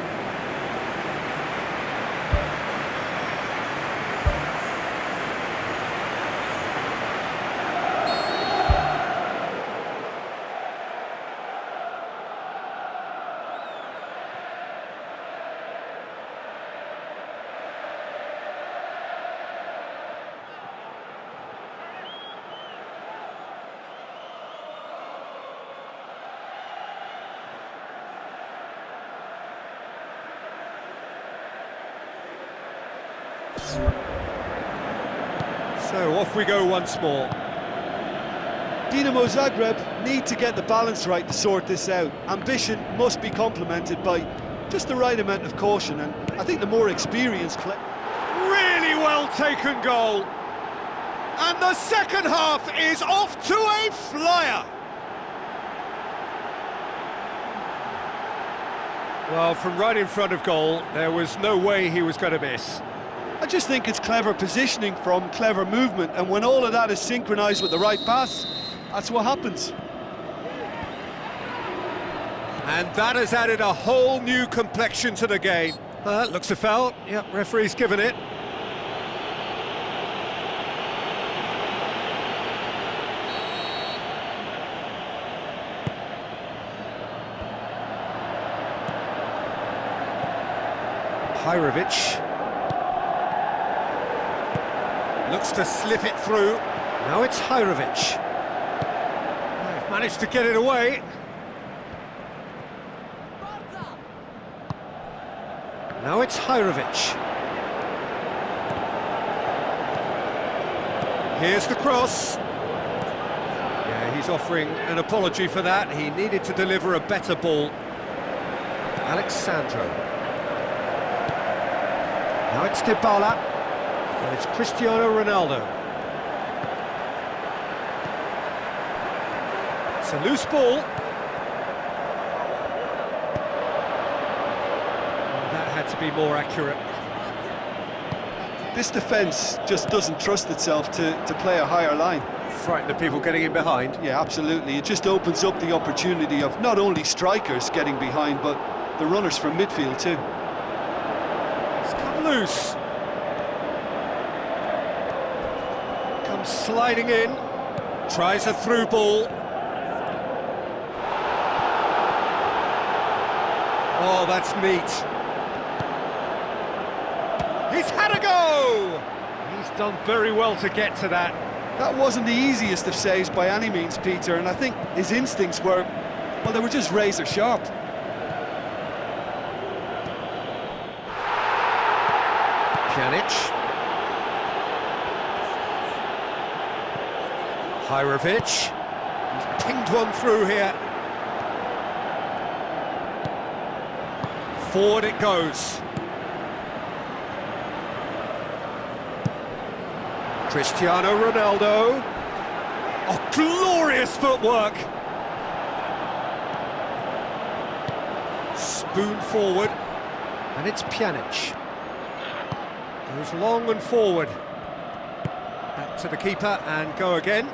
So off we go once more. Dinamo Zagreb need to get the balance right to sort this out. Ambition must be complemented by just the right amount of caution, and I think the more experienced player. Really well taken goal. And the second half is off to a flyer. Well, from right in front of goal, there was no way he was going to miss. I just think it's clever positioning from clever movement, and when all of that is synchronised with the right pass, that's what happens. And that has added a whole new complexion to the game. Looks a foul. Yep, referee's given it. Pyrovic. Looks to slip it through. Now it's Hyrovic. They've managed to get it away. Now it's Hyrovic. Here's the cross. Yeah, he's offering an apology for that. He needed to deliver a better ball. Alexandro. Now it's Dybala. And it's Cristiano Ronaldo. It's a loose ball. That had to be more accurate. This defence just doesn't trust itself to play a higher line. Frighten the people getting in behind. Yeah, absolutely. It just opens up the opportunity of not only strikers getting behind, but the runners from midfield too. It's come loose. Sliding in, tries a through ball. Oh, that's neat. He's had a go! He's done very well to get to that. That wasn't the easiest of saves by any means, Peter, and I think his instincts were, well, they were just razor sharp. Pjanic. Hajrovic. He's pinged one through here. Forward it goes. Cristiano Ronaldo. Oh, glorious footwork. Spoon forward. And it's Pjanic. Goes long and forward. Back to the keeper and go again.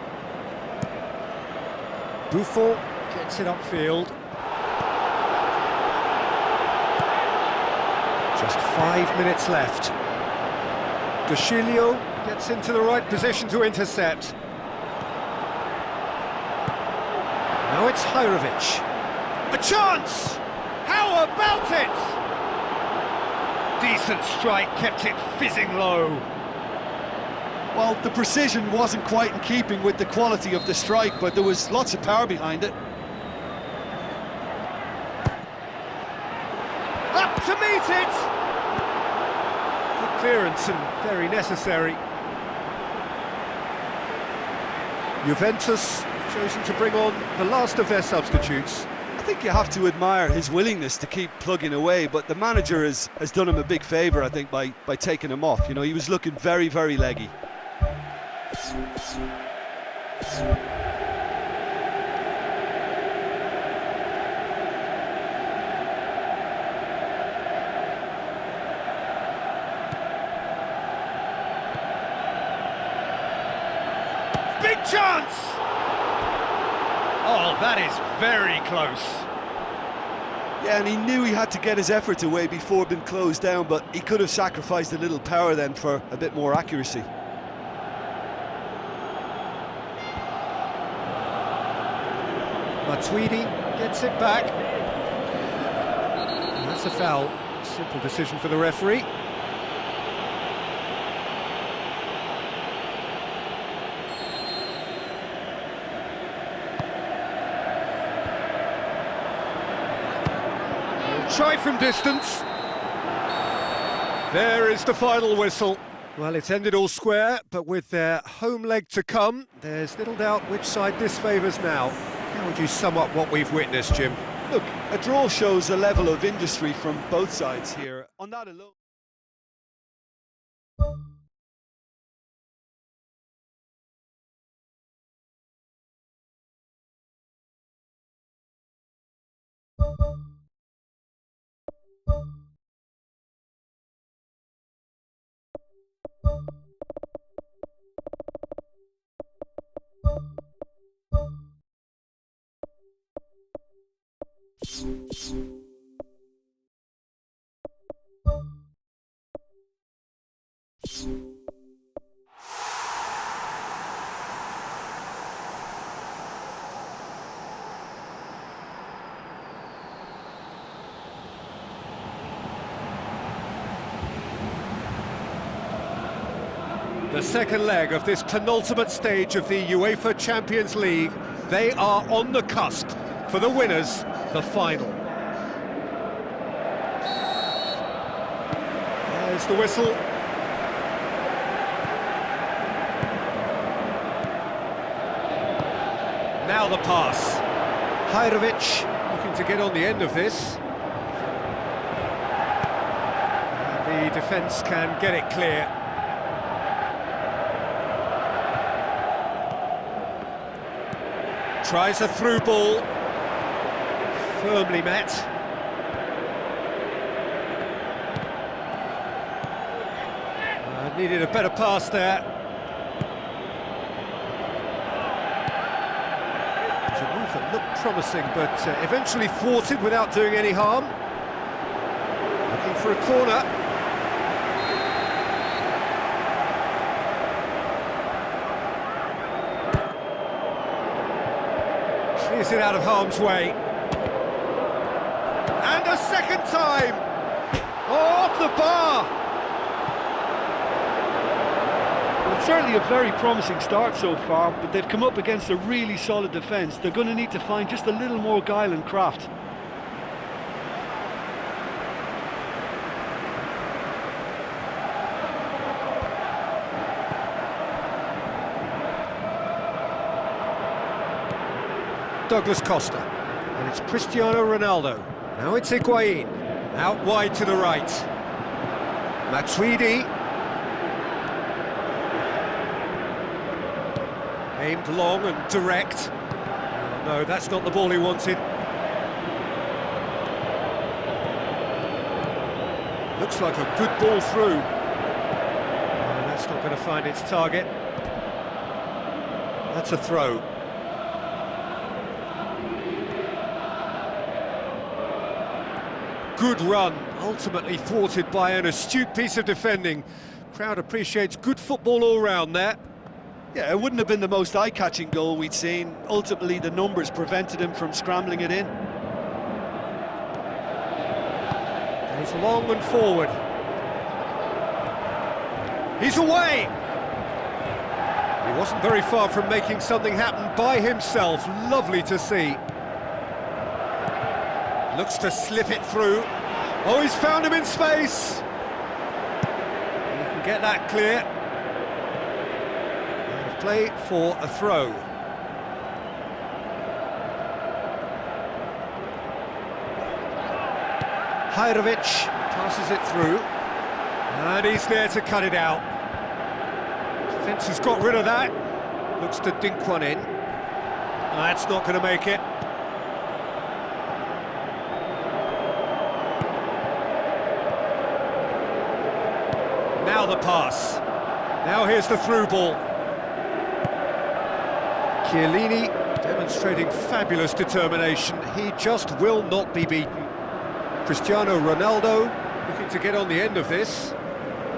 Buffon gets it upfield. Just 5 minutes left. Dushilio gets into the right position to intercept. Now it's Hajrovic. A chance! How about it? Decent strike, kept it fizzing low. Well, the precision wasn't quite in keeping with the quality of the strike, but there was lots of power behind it. Up to meet it! Good clearance and very necessary. Juventus have chosen to bring on the last of their substitutes. I think you have to admire his willingness to keep plugging away, but the manager has done him a big favour, I think, by taking him off. You know, he was looking very, very leggy. Big chance! Oh, that is very close. Yeah, and he knew he had to get his effort away before being closed down, but he could have sacrificed a little power then for a bit more accuracy. Matuidi gets it back. And that's a foul. Simple decision for the referee. Try from distance. There is the final whistle. Well, it's ended all square, but with their home leg to come, there's little doubt which side this favours now. How would you sum up what we've witnessed, Jim? Look, a draw shows a level of industry from both sides here. On that alone. The second leg of this penultimate stage of the UEFA Champions League. They are on the cusp for the winners, the final. There's the whistle. Now the pass. Hajrovic looking to get on the end of this. And the defence can get it clear. Tries a through ball, firmly met. Needed a better pass there. It was a move that looked promising, but eventually thwarted without doing any harm. Looking for a corner. Clears it out of harm's way. And a second time! Off the bar! Well, it's certainly a very promising start so far, but they've come up against a really solid defence. They're going to need to find just a little more guile and craft. Douglas Costa. And it's Cristiano Ronaldo. Now it's Higuain. Out wide to the right. Matuidi. Aimed long and direct. Oh, no, that's not the ball he wanted. Looks like a good ball through. Oh, that's not going to find its target. That's a throw. Good run, ultimately thwarted by an astute piece of defending. Crowd appreciates good football all round there. Yeah, it wouldn't have been the most eye-catching goal we'd seen. Ultimately, the numbers prevented him from scrambling it in. Goes long and forward. He's away! He wasn't very far from making something happen by himself. Lovely to see. Looks to slip it through. Oh, he's found him in space! He can get that clear. Play for a throw. Hajrovic passes it through. And he's there to cut it out. Defence has got rid of that. Looks to dink one in. That's not going to make it. Now the pass. Now here's the through ball. Chiellini demonstrating fabulous determination. He just will not be beaten. Cristiano Ronaldo looking to get on the end of this.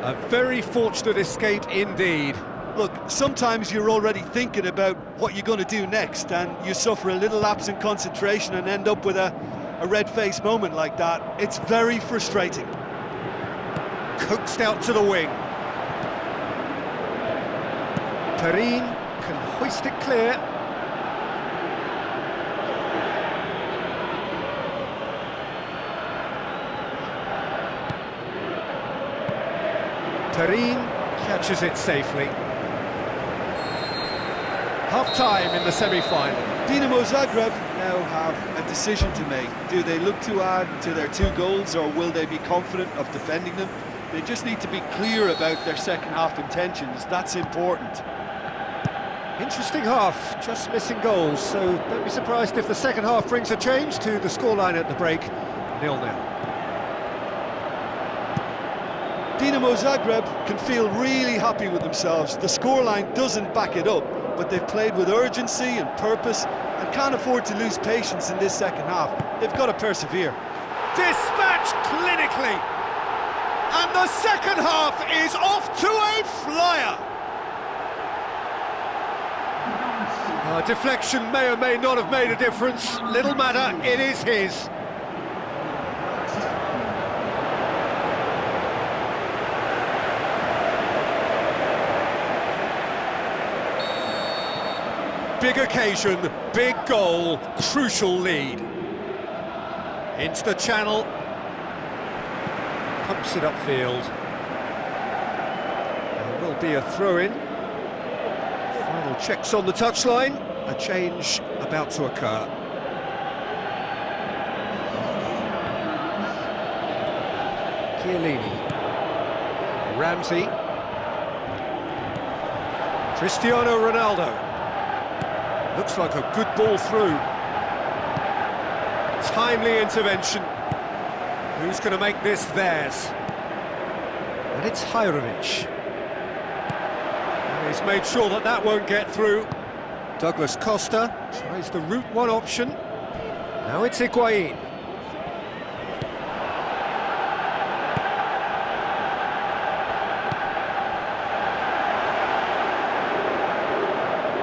A very fortunate escape indeed. Look, sometimes you're already thinking about what you're going to do next, and you suffer a little lapse in concentration and end up with a red-faced moment like that. It's very frustrating. Coaxed out to the wing. Perin can hoist it clear. Perin catches it safely. Half-time in the semi-final. Dinamo Zagreb now have a decision to make. Do they look to add to their 2 goals, or will they be confident of defending them? They just need to be clear about their second-half intentions. That's important. Interesting half, just missing goals, so don't be surprised if the second half brings a change to the scoreline at the break, 0-0. Dinamo Zagreb can feel really happy with themselves. The scoreline doesn't back it up, but they've played with urgency and purpose and can't afford to lose patience in this second half. They've got to persevere. Dispatched clinically, and the second half is off to a flyer. Deflection may or may not have made a difference. Little matter, it is his. Big occasion, big goal, crucial lead. Into the channel. Pumps it upfield. There will be a throw-in. Final checks on the touchline. A change about to occur. Chiellini. Ramsey. Cristiano Ronaldo. Looks like a good ball through. Timely intervention. Who's going to make this theirs? And it's Hajrovic. He's made sure that that won't get through. Douglas Costa tries the route one option. Now it's Higuain.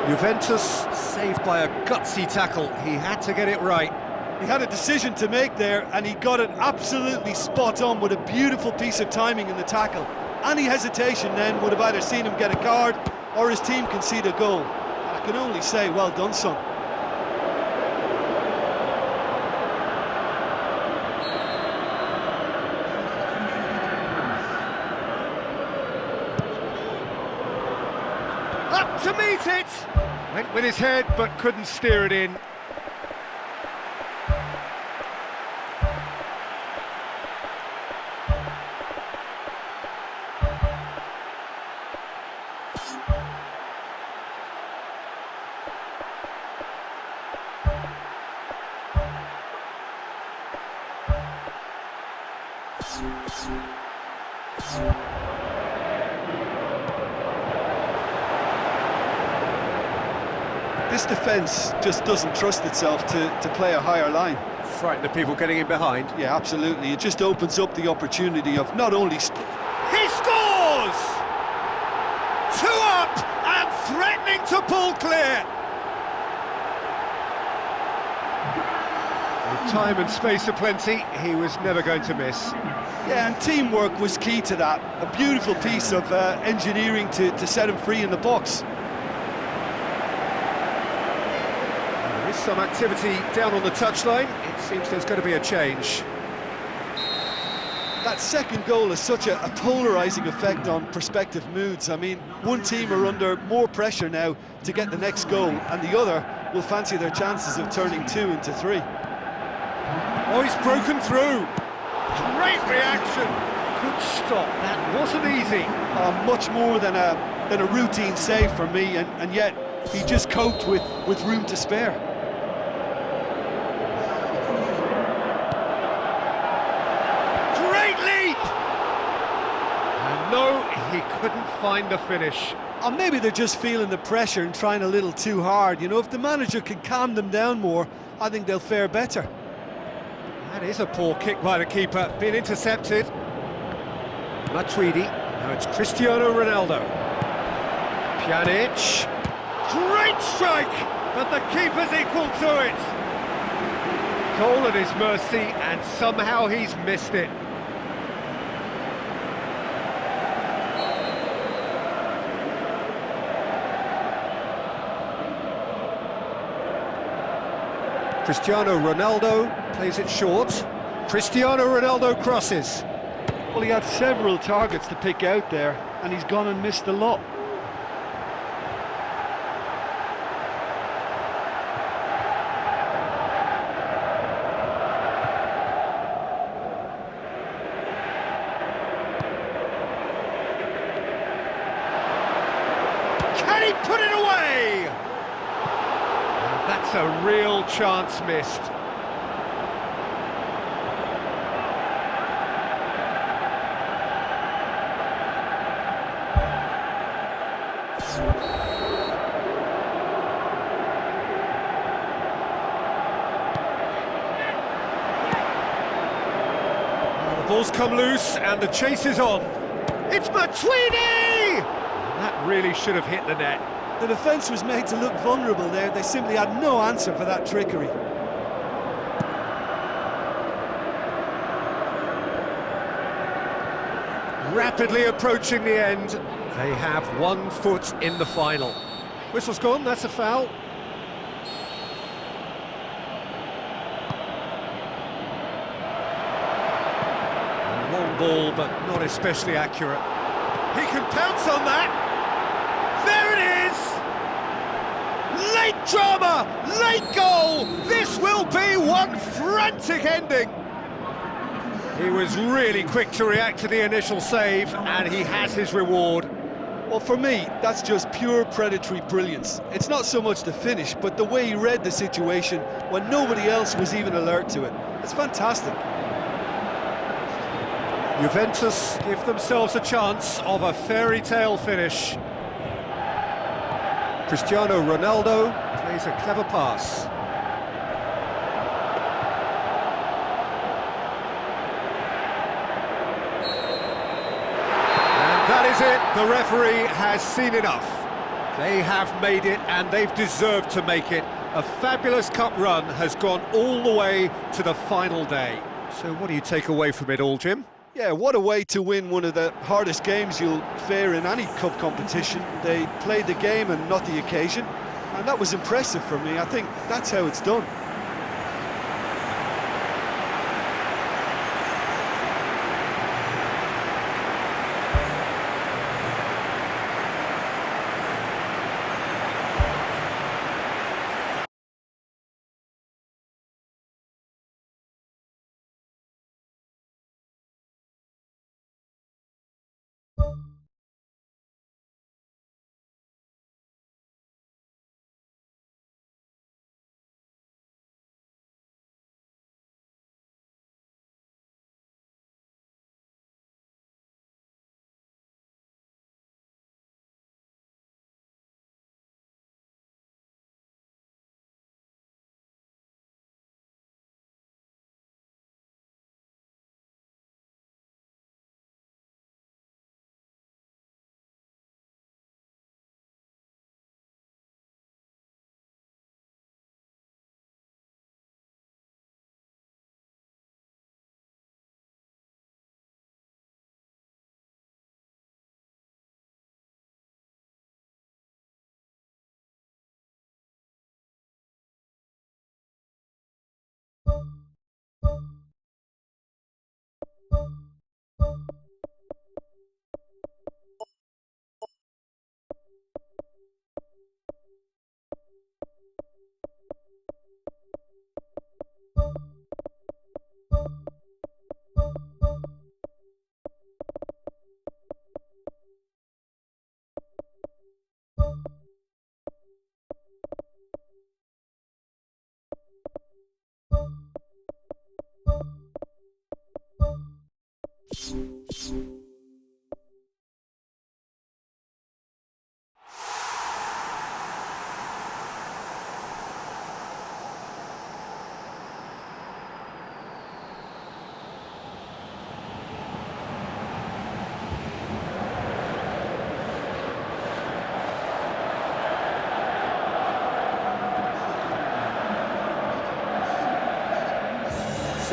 Juventus saved by a gutsy tackle. He had to get it right. He had a decision to make there, and he got it absolutely spot on with a beautiful piece of timing in the tackle. Any hesitation then would have either seen him get a card or his team concede a goal. I can only say, well done, son. Up to meet it! Went with his head, but couldn't steer it in. This defence just doesn't trust itself to play a higher line. Frighten the people getting in behind. Yeah, absolutely. It just opens up the opportunity of not only... He scores! 2 up and threatening to pull clear. With time and space aplenty, he was never going to miss. Yeah, and teamwork was key to that. A beautiful piece of engineering to set him free in the box. There is some activity down on the touchline. It seems there's going to be a change. That second goal has such a polarising effect on prospective moods. I mean, one team are under more pressure now to get the next goal, and the other will fancy their chances of turning 2 into 3. Oh, he's broken through. Great reaction. Good stop. That wasn't easy. Much more than a routine save for me, and yet he just coped with room to spare. Great leap! And no, he couldn't find the finish. Maybe they're just feeling the pressure and trying a little too hard. You know, if the manager can calm them down more, I think they'll fare better. That is a poor kick by the keeper, being intercepted. Matuidi, now it's Cristiano Ronaldo. Pjanic, great strike, but the keeper's equal to it. Goal at his mercy, and somehow he's missed it. Cristiano Ronaldo plays it short. Cristiano Ronaldo crosses. Well, he had several targets to pick out there, and he's gone and missed a lot. Can he put it away? That's a real chance missed. The ball's come loose and the chase is on. It's Matuidi! That really should have hit the net. The defence was made to look vulnerable there. They simply had no answer for that trickery. Rapidly approaching the end. They have 1 foot in the final. Whistle's gone, that's a foul. Long ball, but not especially accurate. He can pounce on that. There it is! Late drama, late goal! This will be one frantic ending! He was really quick to react to the initial save, and he has his reward. Well, for me, that's just pure predatory brilliance. It's not so much the finish, but the way he read the situation when nobody else was even alert to it. It's fantastic. Juventus give themselves a chance of a fairy tale finish. Cristiano Ronaldo plays a clever pass. And that is it. The referee has seen enough. They have made it, and they've deserved to make it. A fabulous cup run has gone all the way to the final day. So what do you take away from it all, Jim? Yeah, what a way to win one of the hardest games you'll fare in any cup competition. They played the game and not the occasion, and that was impressive for me. I think that's how it's done.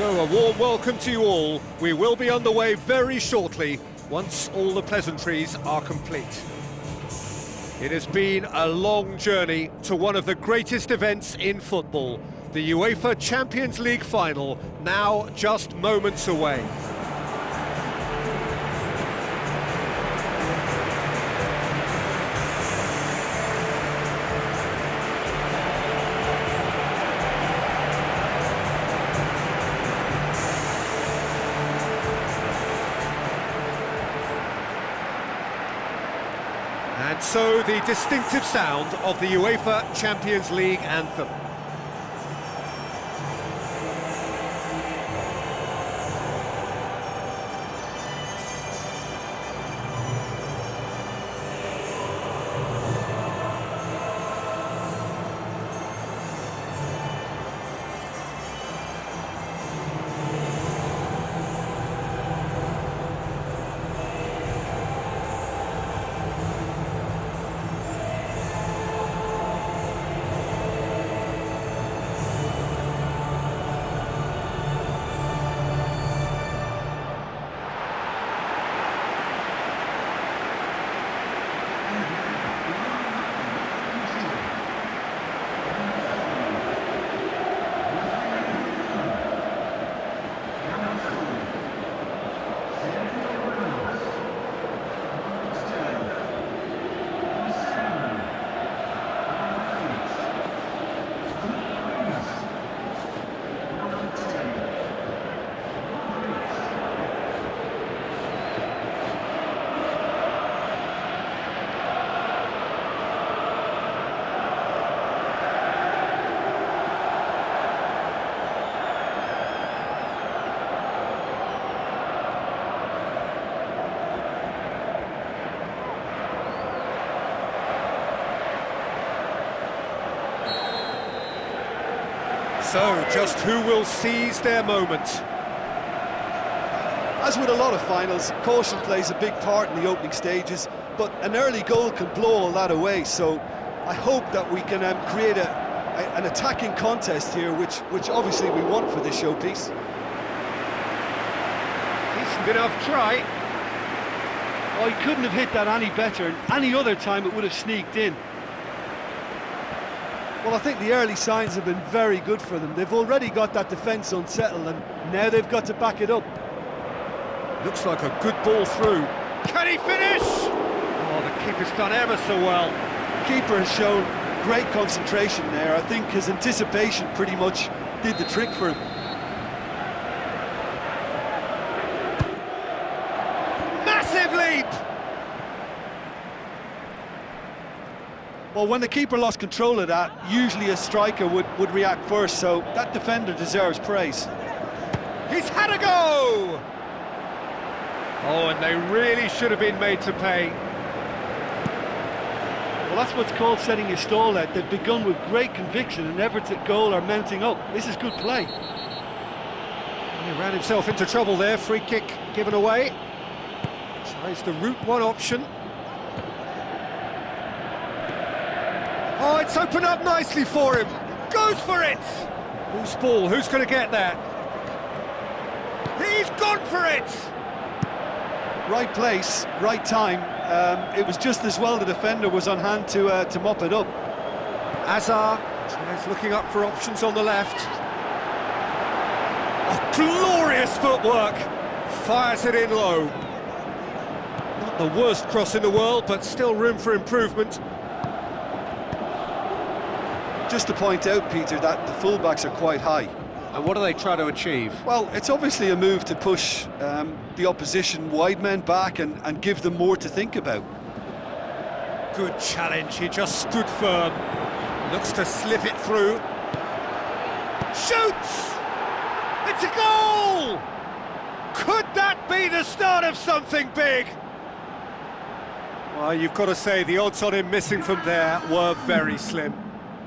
So, a warm welcome to you all. We will be underway very shortly, once all the pleasantries are complete. It has been a long journey to one of the greatest events in football, the UEFA Champions League final, now just moments away. And so the distinctive sound of the UEFA Champions League anthem. So, just who will seize their moment? As with a lot of finals, caution plays a big part in the opening stages, but an early goal can blow all that away, so I hope that we can create an attacking contest here, which obviously we want for this showpiece. Decent enough try. Oh, he couldn't have hit that any better, and any other time it would have sneaked in. Well, I think the early signs have been very good for them. They've already got that defence unsettled, and now they've got to back it up. Looks like a good ball through. Can he finish? Oh, the keeper's done ever so well. Keeper has shown great concentration there. I think his anticipation pretty much did the trick for him. Massive leap! Well, when the keeper lost control of that, usually a striker would react first, so that defender deserves praise. He's had a go! Oh, and they really should have been made to pay. Well, that's what's called setting a stall out. They've begun with great conviction and efforts at goal are mounting up. This is good play. He ran himself into trouble there, free kick given away. Tries the route one option. Oh, it's opened up nicely for him. Goes for it. Whose ball? Who's going to get that? He's gone for it. Right place, right time. It was just as well the defender was on hand to mop it up. Azar tries looking up for options on the left. Oh, glorious footwork. Fires it in low. Not the worst cross in the world, but still room for improvement. Just to point out, Peter, that the fullbacks are quite high. And what do they try to achieve? Well, it's obviously a move to push the opposition wide men back and give them more to think about. Good challenge, he just stood firm. Looks to slip it through. Shoots! It's a goal! Could that be the start of something big? Well, you've got to say the odds on him missing from there were very slim.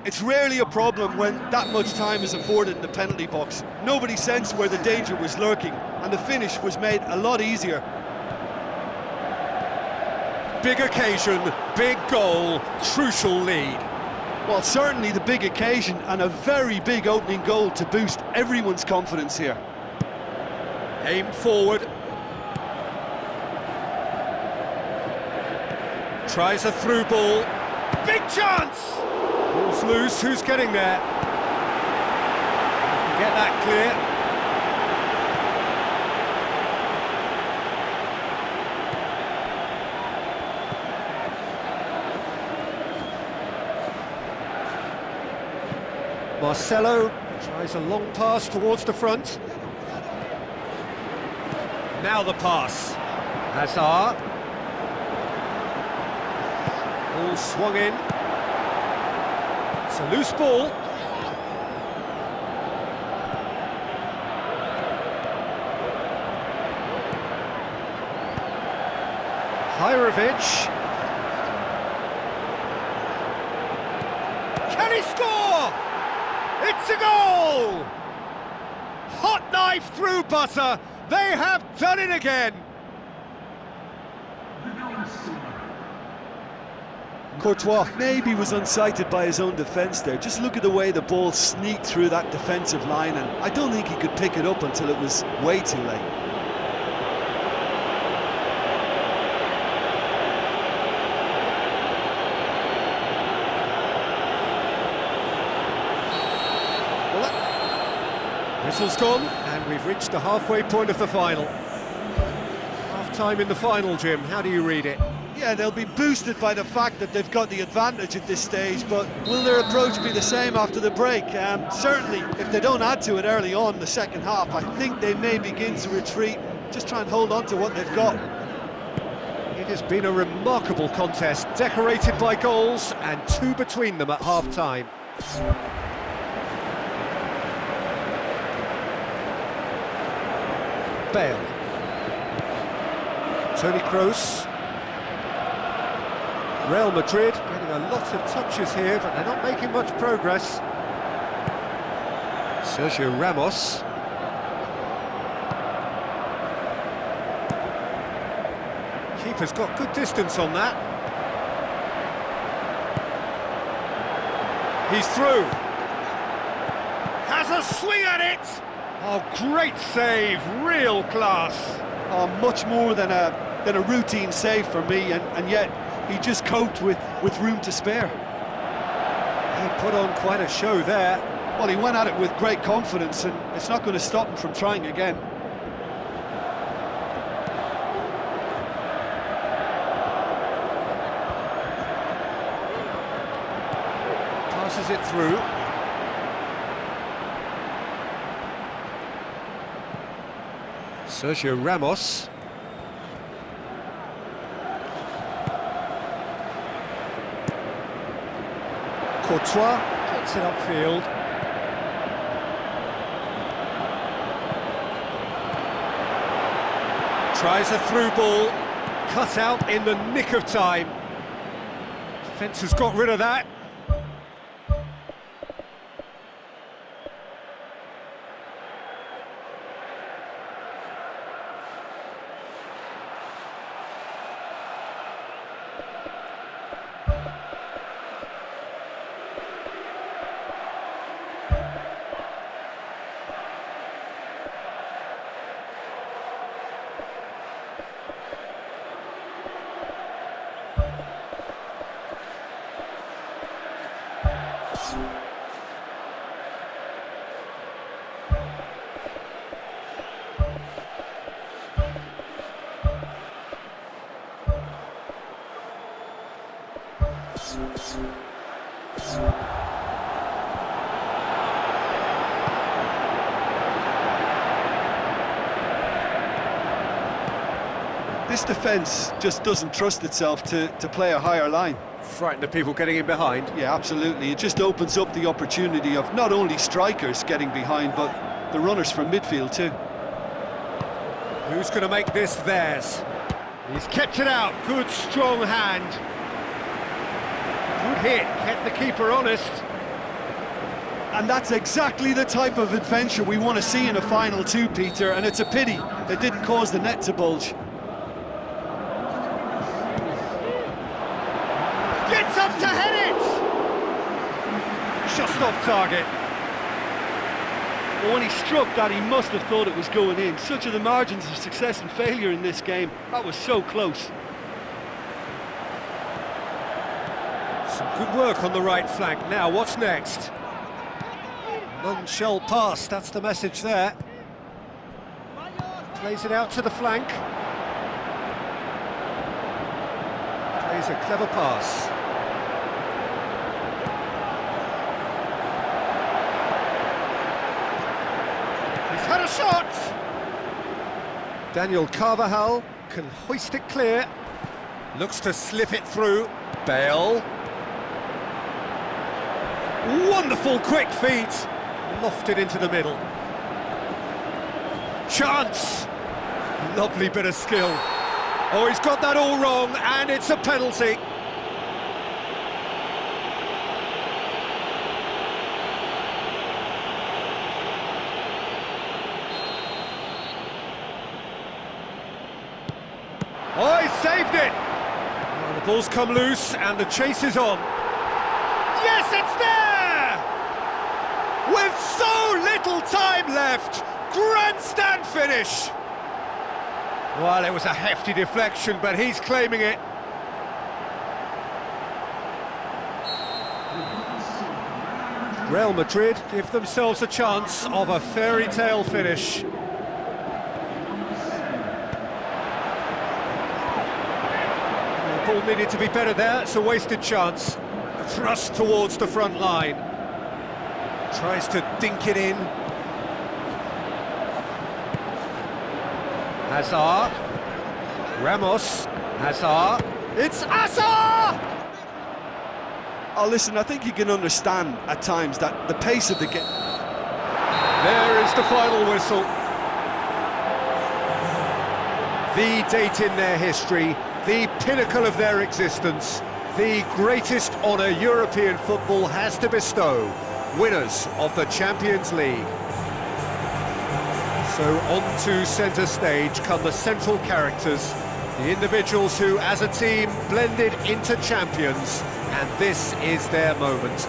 It's rarely a problem when that much time is afforded in the penalty box. Nobody sensed where the danger was lurking, and the finish was made a lot easier. Big occasion, big goal, crucial lead. Well, certainly the big occasion and a very big opening goal to boost everyone's confidence here. Aim forward. Tries a through ball. Big chance! Ball's loose, who's getting there? Get that clear. Marcelo tries a long pass towards the front. Now the pass. Hazard. Ball swung in. It's a loose ball. Hajrovic. Can he score? It's a goal! Hot knife through butter. They have done it again. Courtois maybe was unsighted by his own defence there. Just look at the way the ball sneaked through that defensive line, and I don't think he could pick it up until it was way too late. Whistle's gone, and we've reached the halfway point of the final. Half-time in the final, Jim. How do you read it? Yeah, they'll be boosted by the fact that they've got the advantage at this stage, but will their approach be the same after the break? Certainly, if they don't add to it early on in the second half, I think they may begin to retreat, just try and hold on to what they've got. It has been a remarkable contest, decorated by goals, and two between them at half-time. Bale. Toni Kroos. Real Madrid getting a lot of touches here, but they're not making much progress. Sergio Ramos. Keeper's got good distance on that. He's through. Has a swing at it! Oh, great save, real class. Oh, much more than a routine save for me, and yet he just coped with room to spare. He put on quite a show there. Well, he went at it with great confidence, and it's not going to stop him from trying again. Passes it through. Sergio Ramos. Courtois gets it upfield. Tries a through ball, cut out in the nick of time. Defence has got rid of that. This defence just doesn't trust itself to play a higher line. Frightened of people getting in behind. Yeah, absolutely. It just opens up the opportunity of not only strikers getting behind, but the runners from midfield too. Who's going to make this theirs? He's kept it out. Good, strong hand. Good hit. Kept the keeper honest. And that's exactly the type of adventure we want to see in a final too, Peter, and it's a pity it didn't cause the net to bulge. Gets up to head it! Just off target. But when he struck that, he must have thought it was going in. Such are the margins of success and failure in this game. That was so close. Some good work on the right flank. Now, what's next? None shall pass, that's the message there. Plays it out to the flank. Plays a clever pass. He's had a shot! Daniel Carvajal can hoist it clear. Looks to slip it through. Bale. Wonderful quick feet. Lofted into the middle. Chance! Lovely bit of skill. Oh, he's got that all wrong, and it's a penalty. Oh, he saved it! Well, the ball's come loose, and the chase is on. Yes, it's there! With so little time left! Grandstand finish! Well, it was a hefty deflection, but he's claiming it. Real Madrid give themselves a chance of a fairy tale finish. The ball needed to be better there, it's a wasted chance. Thrust towards the front line. Tries to dink it in. Hazard, Ramos, Hazard, it's Hazard! Oh, listen, I think you can understand at times that the pace of the game... There is the final whistle. The date in their history, the pinnacle of their existence, the greatest honour European football has to bestow, winners of the Champions League. So on to centre stage come the central characters, the individuals who, as a team, blended into champions, and this is their moment.